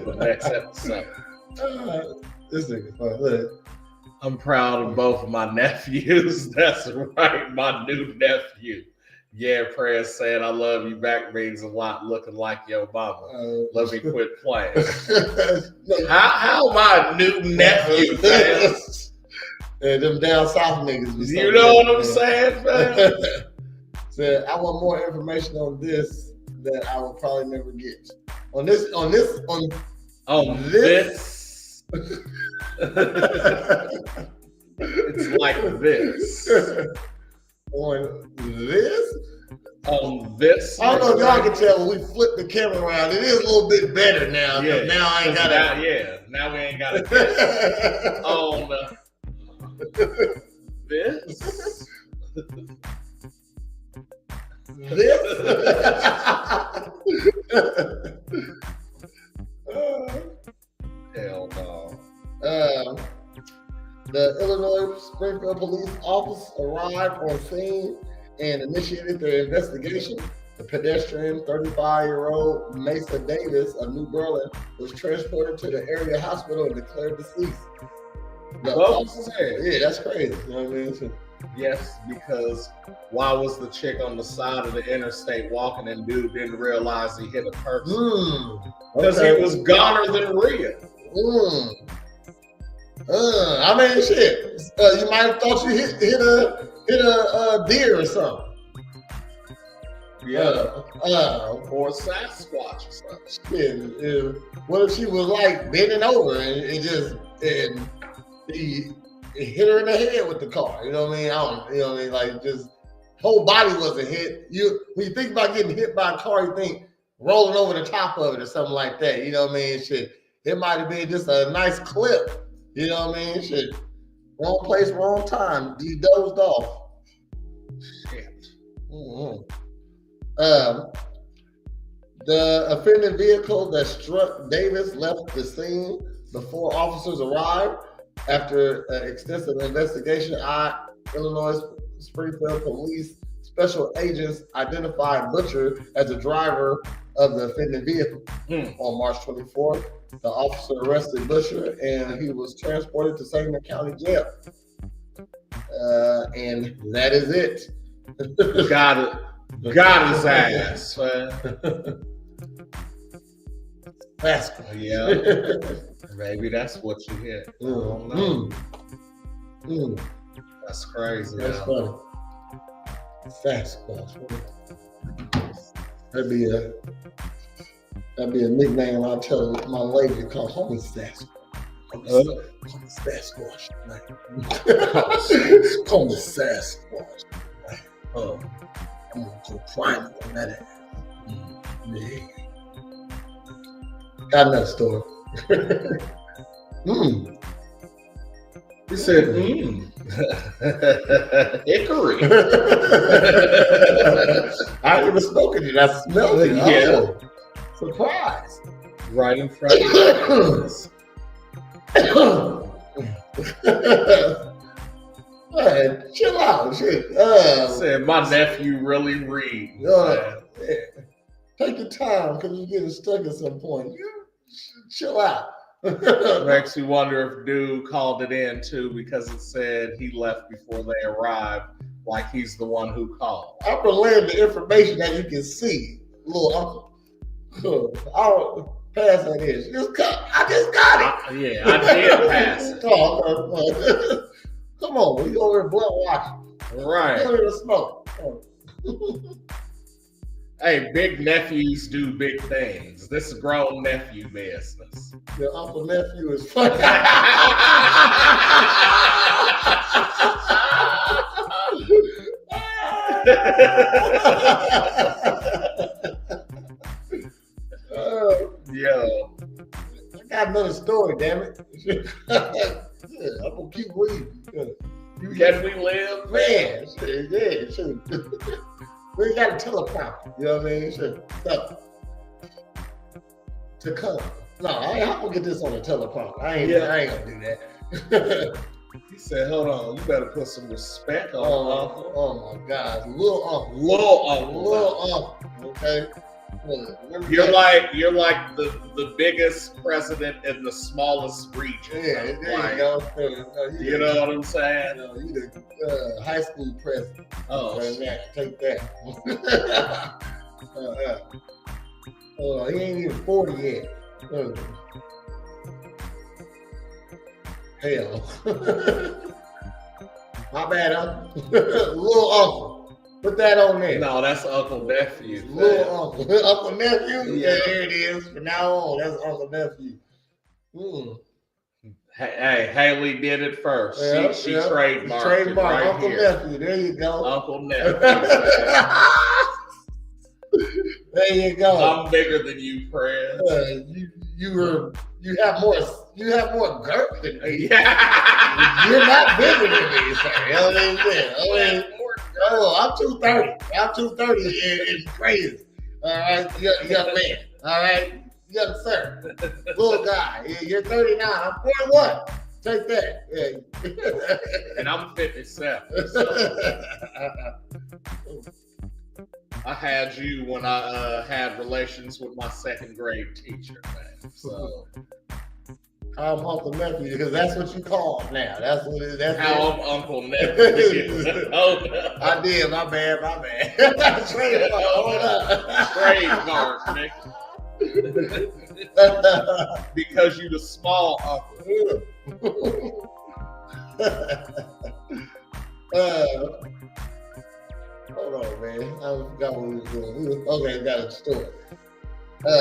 the next episode. This nigga fun. Look. I'm proud of both of my nephews. That's right, my new nephew. Yeah, Prayers saying I love you back means a lot, looking like your mama. Let me quit playing. How am I a new nephew, man? And them down south niggas. You know what I'm saying, man? Said I want more information on this that I will probably never get. On this. It's like this. On this? On this? I don't know if y'all can tell when we flip the camera around. It is a little bit better now. Yeah. Now I ain't got it. Yeah. Now we ain't got it. On this? This? Hell no. The Illinois Springfield Police Office arrived on scene and initiated their investigation. The pedestrian, 35-year-old Mesa Davis of New Berlin, was transported to the area hospital and declared deceased. Yeah, that's crazy. You know what I mean? Yes, because why was the chick on the side of the interstate walking and dude didn't realize he hit a person? Because he was goner than Rhea. I mean, shit. You might have thought you hit a deer or something. Yeah. Or a Sasquatch or something. Shit. What if she was like bending over and he hit her in the head with the car? You know what I mean? Like just whole body wasn't hit. When you think about getting hit by a car, you think rolling over the top of it or something like that. You know what I mean? Shit. It might have been just a nice clip. You know what I mean? Shit. Wrong place, wrong time. You dozed off. Shit. The offending vehicle that struck Davis left the scene before officers arrived. After extensive investigation, Illinois Springfield Police special agents identified Butcher as the driver of the offending vehicle. On March 24th, the officer arrested Butcher and he was transported to Sangamon County Jail. And that is it. Got his ass, man. Sasquatch. Yeah. Maybe that's what you hit. I don't know. That's crazy. That's funny. Sasquatch. That'd be a nickname I'll tell my lady to call homie Sasquatch. Homie Sasquatch. Call me Sasquatch. I'm gonna go prime on that ass. Yeah. Got another story. He said, hickory. I ain't even spoken it. I smelled it. Yeah. Oh, surprise. Right in front of you. Man, chill out, shit. Said my nephew really reads. Yeah. Take your time because you're getting stuck at some point. You chill out. Makes you wonder if dude called it in too because it said he left before they arrived, like he's the one who called. I'm relaying the information that you can see, little uncle. I'll pass that in. I just got it. Yeah, I did pass it. Come on, you over here blunt watching. Right. You over here smoke. Hey, big nephews do big things. This is grown nephew business. Your uncle nephew is funny. Yo. I got another story, damn it. I'm gonna keep reading. Can we live? Man, shit, yeah, shit. We ain't got a teleprompter, you know what I mean? Shit. Stuff to come. No, I'm gonna get this on a teleprompter. I ain't gonna do that. He said, hold on, you better put some respect on Uncle. Oh my God. Little uncle. Little uncle. Okay. You're like the biggest president in the smallest region. Yeah, there like, you go. You know what I'm saying? You the high school president. Oh, take that. He ain't even 40 yet. Hell. My bad, uncle. Little uncle. Put that on there. No, that's Uncle Nephew. Little uncle. Uncle Nephew? Yeah, there it is. From now on, that's Uncle Nephew. Hey, Haley did it first. She trademarked it right Uncle here. Nephew. There you go. Uncle Nephew. There you go. I'm bigger than you, Prince. You have more girth than me. Yeah. You're not bigger than me, sir. You know what I'm saying? I'm 230. I'm 230 and crazy. All right, young man. All right, young sir. Little guy. You're 39. I'm 41. Take that. Yeah. And I'm 57. So. I had you when I had relations with my second grade teacher, man. So I'm Uncle Nephew because that's what you call him now. That's what it is. That's how I'm Uncle Nephew. Oh, no. I did. My bad. Trademark, nigga. Because you the small uncle. Hold on, man. I forgot what we were doing. Okay, got a story.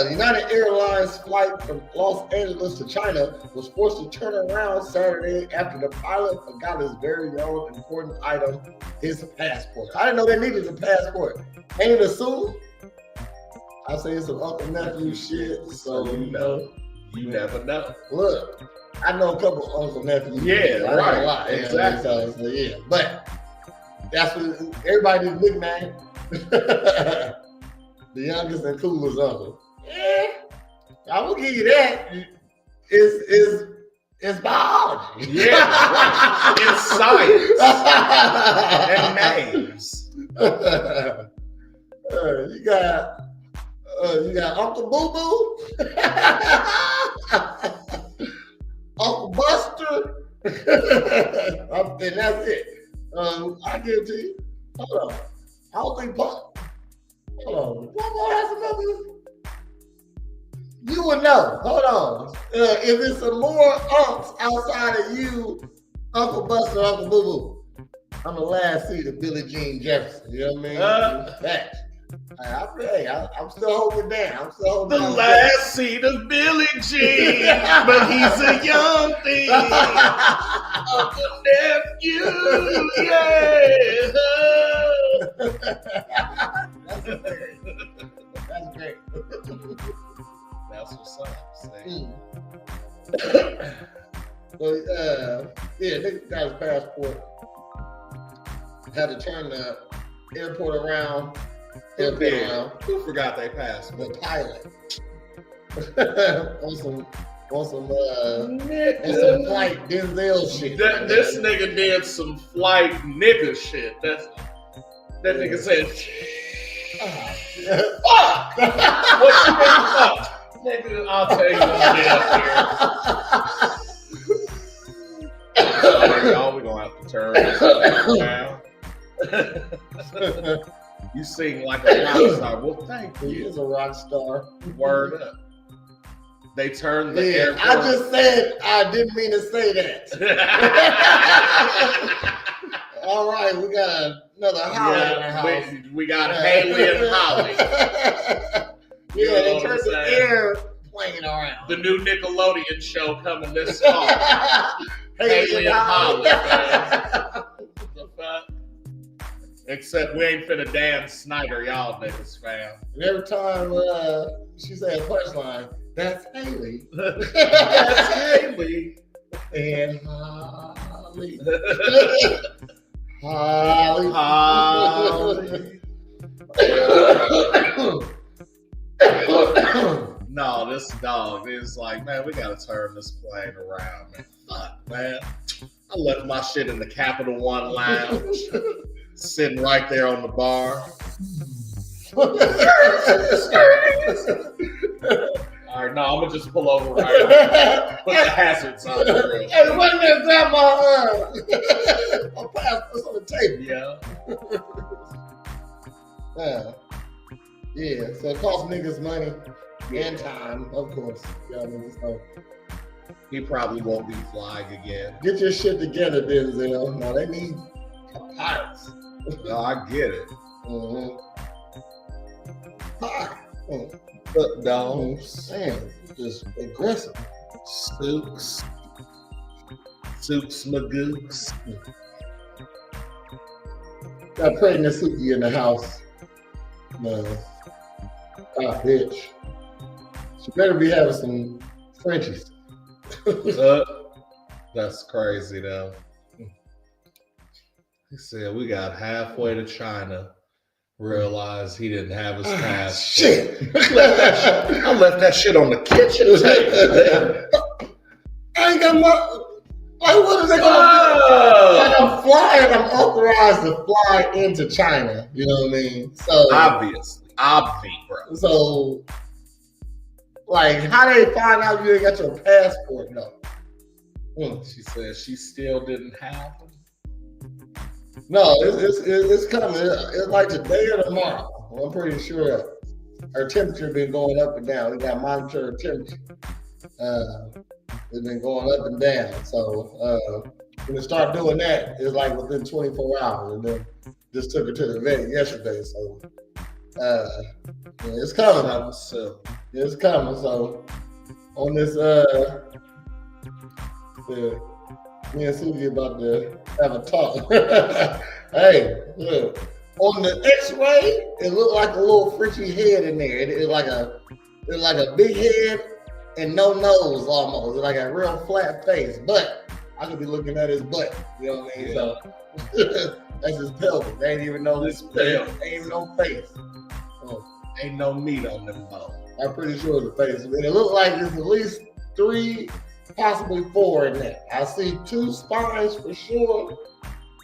United Airlines flight from Los Angeles to China was forced to turn around Saturday after the pilot forgot his very own important item, his passport. I didn't know they needed a passport. Ain't it assumed? I say it's some Uncle Nephew shit, so you know. You never know. Look, I know a couple of Uncle Nephews. Yeah, right. A lot. Exactly. So, yeah, but that's what everybody's nickname. The youngest and coolest uncle. Yeah, I will give you that. It's biology. Yeah, right. It's science and names. You got Uncle Boo Boo, Uncle Buster, and that's it. I give it to you. Hold on. I don't think Pop. Hold on. What more has another? You would know. Hold on. If it's some more unks outside of you, Uncle Buster, Uncle Boo Boo, I'm the last seat of Billie Jean Jefferson. You know what I mean? Facts. I'm still holding down. The last seat of Billie Jean, but he's a young thing. Uncle Nephew, yeah. That's great. That's what's up. yeah, nigga got his passport. Had to turn the airport around. Who forgot they passport? The pilot. on some flight Denzel shit. This nigga did some flight nigga shit. That nigga said, fuck! What you mean fuck? Nigga, I'll tell you what it is. Y'all, we gonna have to turn this around. You sing like a rock star. Well, thank you. He is a rock star. Word up. They turned the airport. I just said I didn't mean to say that. All right, we got another Holly in the house. We got Haley and Holly. They turned the airplane around. The new Nickelodeon show coming this fall. Haley and Holly, man. The fuck? Except we ain't finna Dan Snyder, y'all niggas, fam. And every time she said a punchline, that's Haley. That's Haley. And Holly. Holly. No, this dog is like, man, we gotta turn this plane around, man. Fuck, man. I left my shit in the Capital One lounge. Sitting right there on the bar. All right, no, I'm gonna just pull over right now. Put the hazard sign. Hey, wait a minute, grab my passport's on the table. Yeah, so it costs niggas money and time, of course. Y'all niggas know. He probably won't be flying again. Get your shit together, Denzel. Now they need pilots. No, I get it. Mm-hmm. But no, man, just aggressive. Sooks Magooks. Got pregnant Suki in the house. No. Bitch. She better be having some Frenchies. That's crazy though. He said we got halfway to China. Realized he didn't have his passport. Shit! I left that shit on the kitchen table. I ain't got my. Like, what is they gonna do? Like, I'm flying. I'm authorized to fly into China. You know what I mean? So obviously, bro. So, like, how they find out you ain't got your passport? No. She said she still didn't have them. No, it's coming. It's like today or tomorrow. I'm pretty sure her temperature been going up and down. We got to monitor her temperature. It's been going up and down. So when we start doing that, it's like within 24 hours. And then just took her to the vet yesterday. So it's coming. It's coming. So on this, me and Susie about to have a talk. Hey, look. On the X-ray, it looked like a little Frenchy head in there. It's like a big head and no nose almost. It's like a real flat face. But I could be looking at his butt. You know what I mean? Yeah. So that's his pelvis. They ain't even know this pelvis. Ain't even no face. So, ain't no meat on them bones. I'm pretty sure it's the face. And it looked like there's at least 3, possibly 4 in there. I see 2 spines for sure.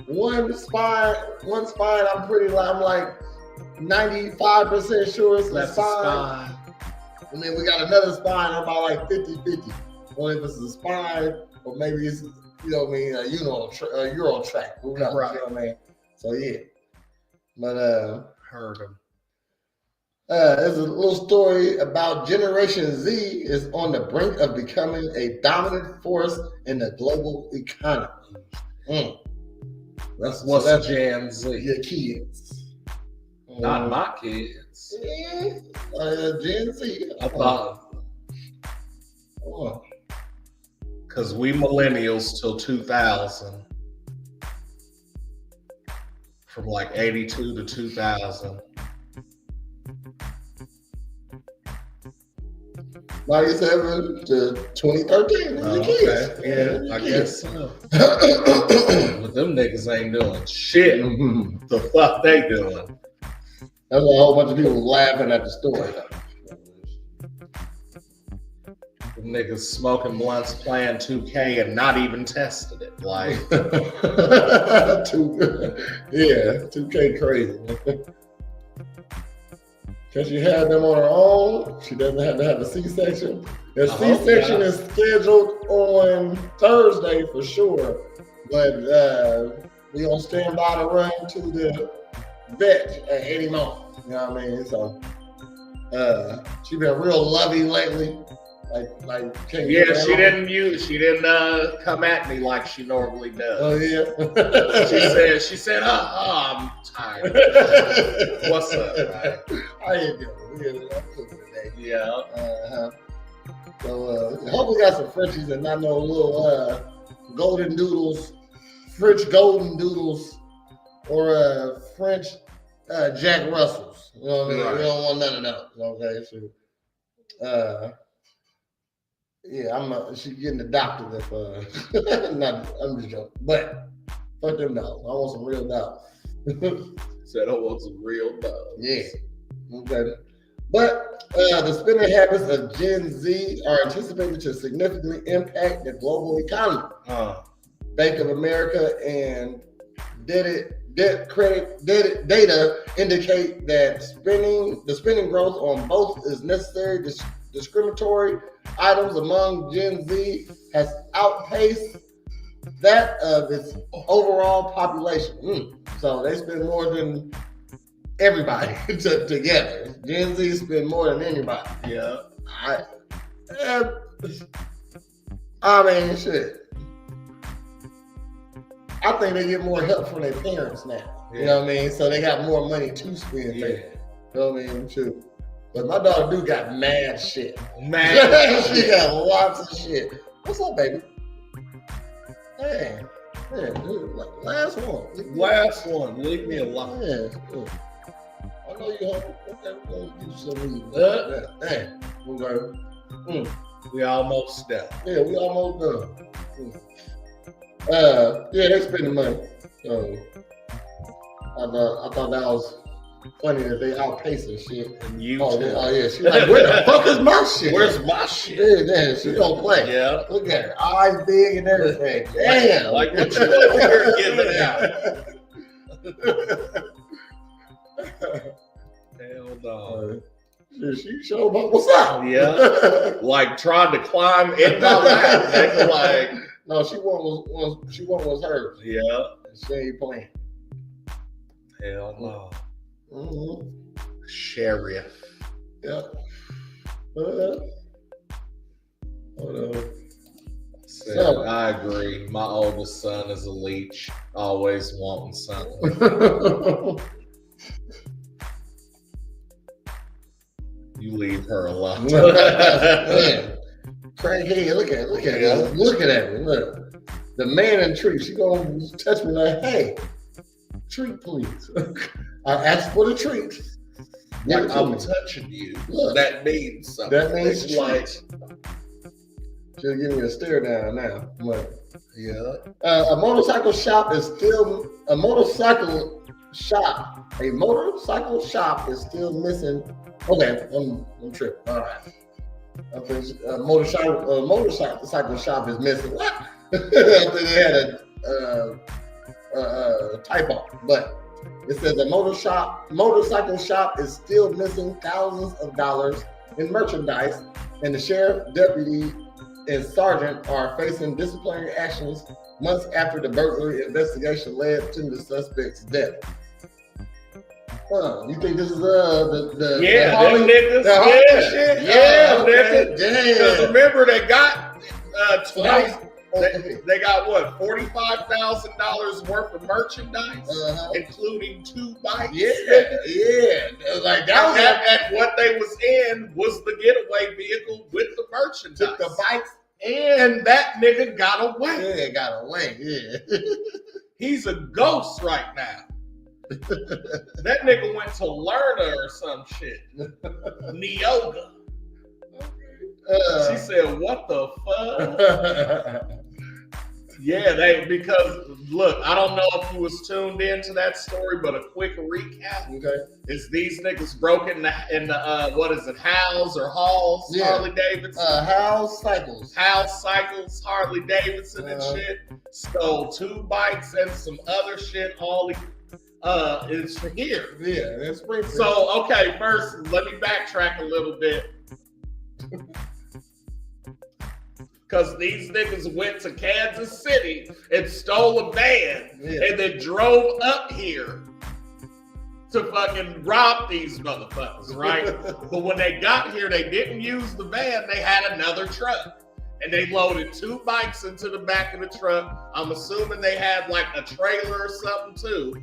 One spine, I'm like 95% sure it's a spine. And then we got another spine, I'm about like 50-50. Or if it's a spine, or maybe it's, you know what I mean, a Euro track. Who knows? Right. You know what I mean? So yeah. But heard him. There's a little story about Generation Z is on the brink of becoming a dominant force in the global economy. That's Gen Z. Your kids. Not my kids. Yeah. Gen Z. I thought. Because we millennials till 2000. From like 82 to 2000. 97 to 2013. The kids. Yeah, I guess so. But them niggas ain't doing shit. The fuck they doing? That's why a whole bunch of people was laughing at the story. Them niggas smoking blunts, playing 2K, and not even tested it. Like, 2K crazy. Because she had them on her own, she doesn't have to have a C-section. The C-section is scheduled on Thursday for sure, but we gonna stand by to run to the vet at any moment. You know what I mean? So she been real lovey lately. Like she didn't come at me like she normally does. Oh yeah. she said, I'm tired. What's up, man? How you doing? I'm cooking today. Yeah. So I hope we got some Frenchies and not no little golden doodles, French golden doodles, or French Jack Russells. You know what I mean? Right. We don't want none of those. Okay, so she's getting adopted if I'm just joking. But fuck them dogs. I want some real dogs. Said I want some real dogs. Yeah. Okay. But the spending habits of Gen Z are anticipated to significantly impact the global economy. Bank of America and credit data indicate that the spending growth on both is necessary. Discriminatory items among Gen Z has outpaced that of its overall population. So they spend more than everybody together. Gen Z spend more than anybody. Yeah. I mean, shit. I think they get more help from their parents now. You know what I mean? So they got more money to spend. Yeah. You know what I mean? True. But my daughter do got mad shit. She got lots of shit. What's up, baby? Man, dude, last one. Leave me alone. Yeah. I know you hungry. Okay, we're gonna get you some meat. Okay. We almost done. Yeah, we almost done. They spending money. So I thought that was funny that they outpacing shit. And you Oh too. yeah. She's like, where the fuck is my shit? Where's my shit? Yeah, she don't play. Yeah. Look at her, eyes big and everything. Damn. Like what you over here giving out? Hell no. She showed up. What's up? Yeah. Like trying to climb in my lap. Nigga, like, no, she was hers. yeah. She ain't playing. Hell no. Mm-hmm. Sheriff. Yeah. Hold on. So, I agree. My oldest son is a leech, always wanting something. You leave her alone. Man, crackhead, look at her. Look at me. Look. The man in the tree, she gonna touch me like, hey, treat please. I asked for the treat. Like I'm touching you. Look, that means something. that means like she'll give me a stare down now. Look. yeah. A motorcycle shop is still missing. Okay, I'm tripping. All right. A motorcycle shop is missing. What? I think they had a typo, but it says a motorcycle shop is still missing thousands of dollars in merchandise, and the sheriff, deputy, and sergeant are facing disciplinary actions months after the burglary investigation led to the suspect's death. You think this is the Harley, niggas? the Harley shit? Nigga. Damn. Because remember they got twice. Okay. They got what, $45,000 worth of merchandise, including 2 bikes. Yeah. Like that was and what they was in was the getaway vehicle with the merchandise. took the bikes. And that nigga got away. Yeah, got away. Yeah. He's a ghost right now. That nigga went to Learner or some shit. Neoga. She said, "What the fuck?" Yeah, because look, I don't know if you was tuned into that story, but a quick recap is these niggas broke in the what is it, House or Halls, Harley Davidson, House Cycles, Harley Davidson and shit. Stole 2 bikes and some other shit. All is here. Yeah, that's pretty. So okay, first let me backtrack a little bit. Because these niggas went to Kansas City and stole a van and then drove up here to fucking rob these motherfuckers, right? But when they got here, they didn't use the van. They had another truck. And they loaded 2 bikes into the back of the truck. I'm assuming they had like a trailer or something too.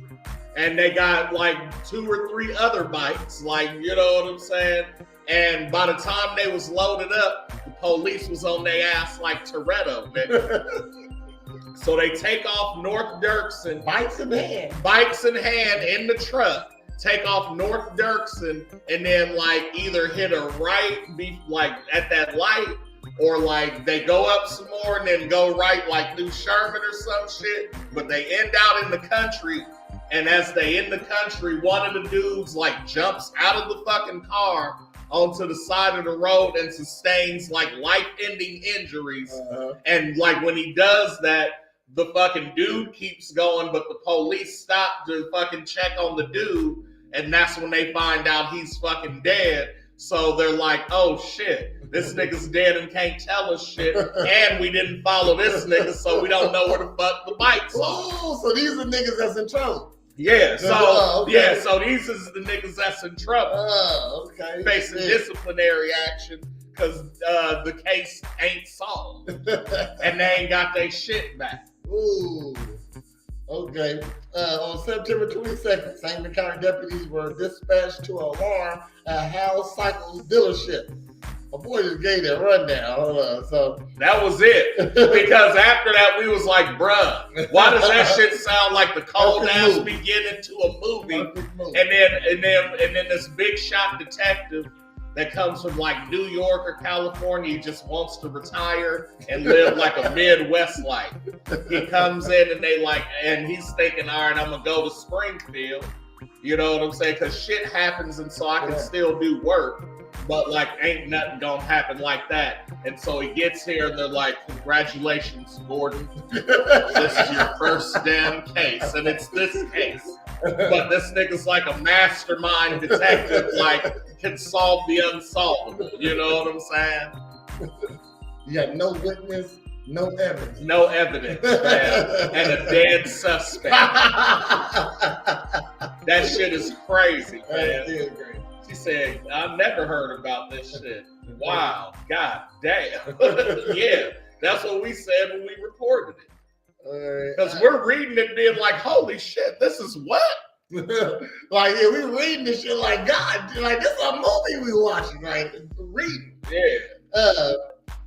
And they got like 2 or 3 other bikes, like, you know what I'm saying? And by the time they was loaded up, the police was on their ass like Toretto, man. So they take off North Dirksen. Bikes in hand. Bikes in hand in the truck. Take off North Dirksen and then like either hit a right, be like at that light, or like they go up some more and then go right like New Sherman or some shit. But they end out in the country. And as they in the country, one of the dudes like jumps out of the fucking car onto the side of the road and sustains like life-ending injuries. And like when he does that, the fucking dude keeps going, but the police stop to fucking check on the dude, and that's when they find out he's fucking dead. So they're like, oh shit, this nigga's dead and can't tell us shit, and we didn't follow this nigga, so we don't know where the fuck the bikes are. Oh, so these are niggas that's in trouble. Yeah, so so these is the niggas that's in trouble. Facing disciplinary action because the case ain't solved. And they ain't got their shit back. Ooh. Okay. On September 22nd, St. County deputies were dispatched to alarm at House Cycles dealership. My boy just gave that rundown. Hold on. So that was it. Because after that, we was like, bruh, why does that shit sound like the cold ass beginning to a movie? And then this big shot detective that comes from like New York or California, he just wants to retire and live like a Midwest life. He comes in and he's thinking, all right, I'm gonna go to Springfield. You know what I'm saying? Because shit happens, and so I can still do work. But like, ain't nothing gonna happen like that. And so he gets here, and they're like, "Congratulations, Gordon. This is your first damn case, and it's this case." But this nigga's like a mastermind detective, like can solve the unsolvable. You know what I'm saying? You got no witness, no evidence. No evidence, man, and a dead suspect. That shit is crazy, man. She said, I've never heard about this shit. Wow. God damn. Yeah. That's what we said when we reported it. Because we're reading it being like, holy shit, this is what? Like, yeah, we reading this shit like, God, like, this is a movie we watching, like, reading. Yeah.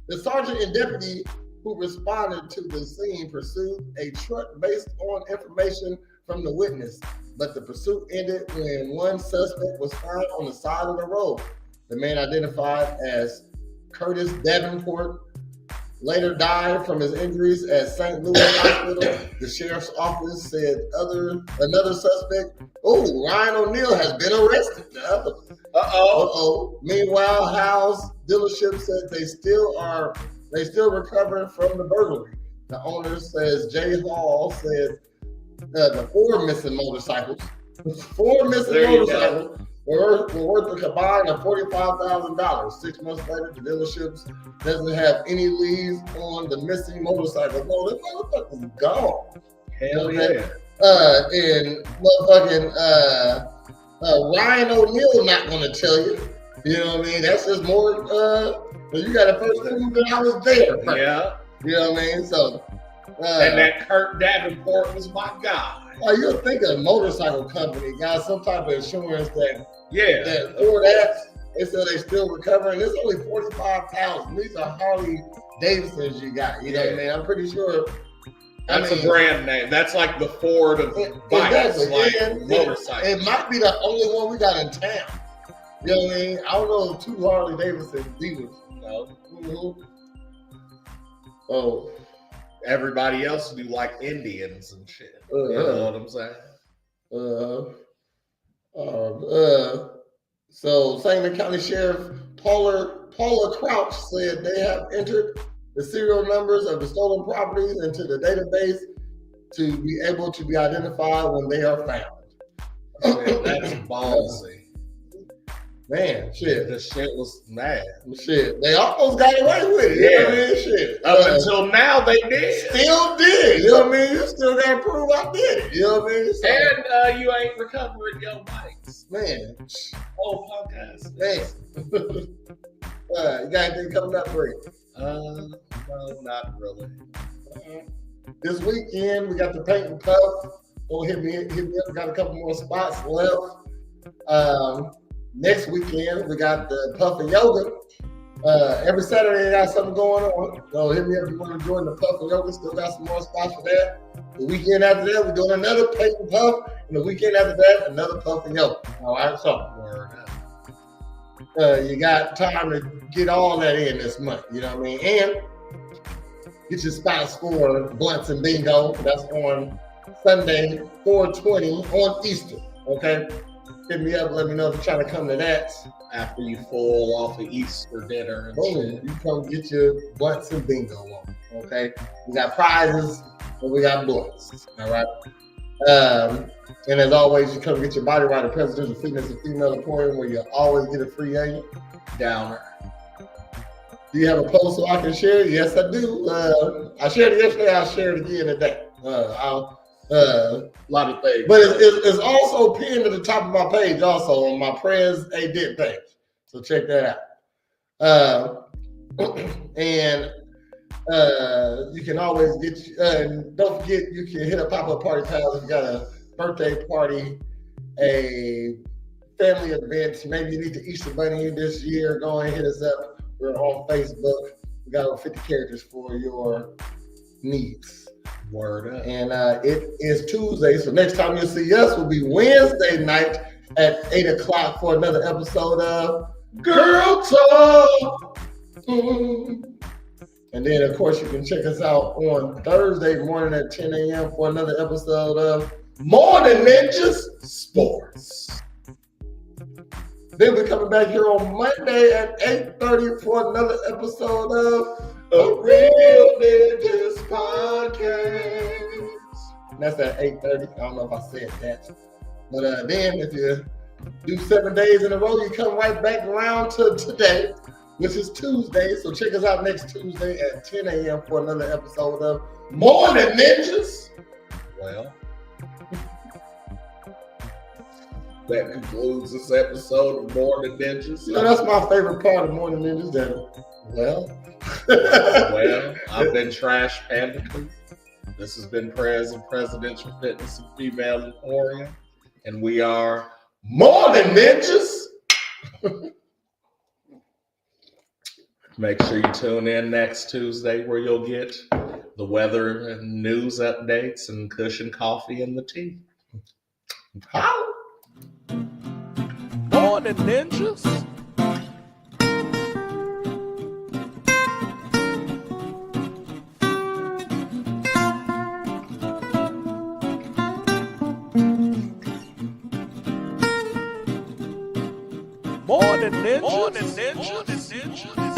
The sergeant and deputy who responded to the scene pursued a truck based on information from the witness. But the pursuit ended when one suspect was found on the side of the road. The man, identified as Curtis Davenport, later died from his injuries at St. Louis Hospital. The sheriff's office said another suspect, Ryan O'Neal, has been arrested. Meanwhile, House dealership said they still recovering from the burglary. The owner says Jay Hall said the 4 missing motorcycles were worth a combined of $45,000. 6 months later, the dealerships doesn't have any leads on the missing motorcycles. No, this motherfucker's gone. Hell yeah. And motherfucking Ryan O'Neal not going to tell you. You know what I mean? That's just more. You got to first prove that I was there. Yeah. You know what I mean? So. And that Kurt Davenport was my guy. You'll think a motorcycle company got some type of insurance that for that. They said they still recovering. It's only $45,000. These are Harley Davidsons you got. You know what I mean? I'm pretty sure. That's a brand name. That's like the Ford of bikes, like motorcycles. It might be the only one we got in town. You know what I mean? I don't know 2 Harley Davidson dealers. No. Mm-hmm. Oh. Everybody else do like Indians and shit. You know what I'm saying? So Sangamon County Sheriff Paula Crouch said they have entered the serial numbers of the stolen properties into the database to be able to be identified when they are found. Shit, that's ballsy. Man, shit. The shit was mad. Shit. They almost got away with it. You know what I mean? Shit. Up until now, they did. Still did. You know what I mean? You still got to prove I did it. You know what I mean? So, And you ain't recovering your mics. man. Whole podcast. Man. You got anything coming up for you? No, not really. This weekend, we got the Paint and Puff. Go hit me up. Got a couple more spots left. Next weekend, we got the Puff and Yoga. Every Saturday, they got something going on. So hit me up if you want to join the Puff and Yoga. Still got some more spots for that. The weekend after that, we're doing another Paint and Puff. And the weekend after that, another Puff and Yoga. All right, so you got time to get all that in this month. You know what I mean? And get your spots for Blunts and Bingo. That's on Sunday, 4/20 on Easter. Okay? Hit me up, let me know if you're trying to come to that. After you fall off of Easter dinner and shit. You come get your Blunts and Bingo on. Okay? We got prizes and we got blunts. All right? And as always, you come get your Body Right, the Presidential Fitness and Female Emporium, where you always get a free downer. Do you have a post so I can share it? Yes, I do. I shared it yesterday. I'll share it again today. A lot of things. But it's also pinned to the top of my page, also on my Prez A Dip page. So check that out. And you can always get, don't forget, you can hit a pop-up party pals if you got a birthday party, a family event. Maybe you need the Easter Bunny this year. Go and hit us up. We're on Facebook. We got over 50 characters for your needs. Word up. And it is Tuesday, so next time you'll see us will be Wednesday night at 8 o'clock for another episode of Girl Talk. And then, of course, you can check us out on Thursday morning at 10 a.m. for another episode of Morn'n Ninjas Sports. Then we're coming back here on Monday at 8:30 for another episode of A Real Ninjas Podcast. And that's at 8:30. I don't know if I said that. But then if you do 7 days in a row, you come right back around to today, which is Tuesday. So check us out next Tuesday at 10 a.m. for another episode of Morn'n Ninjas. Well, that concludes this episode of Morn'n Ninjas. You know, that's my favorite part of Morn'n Ninjas. Well, I've been Trash Panda. This has been Prez and Presidential Fitness and Female Emporium. And we are Morn'n Ninjas. Make sure you tune in next Tuesday where you'll get the weather and news updates and cushion coffee and the tea. How? Morn'n Ninjas. Morn'n Ninjas. Morn'n Ninjas.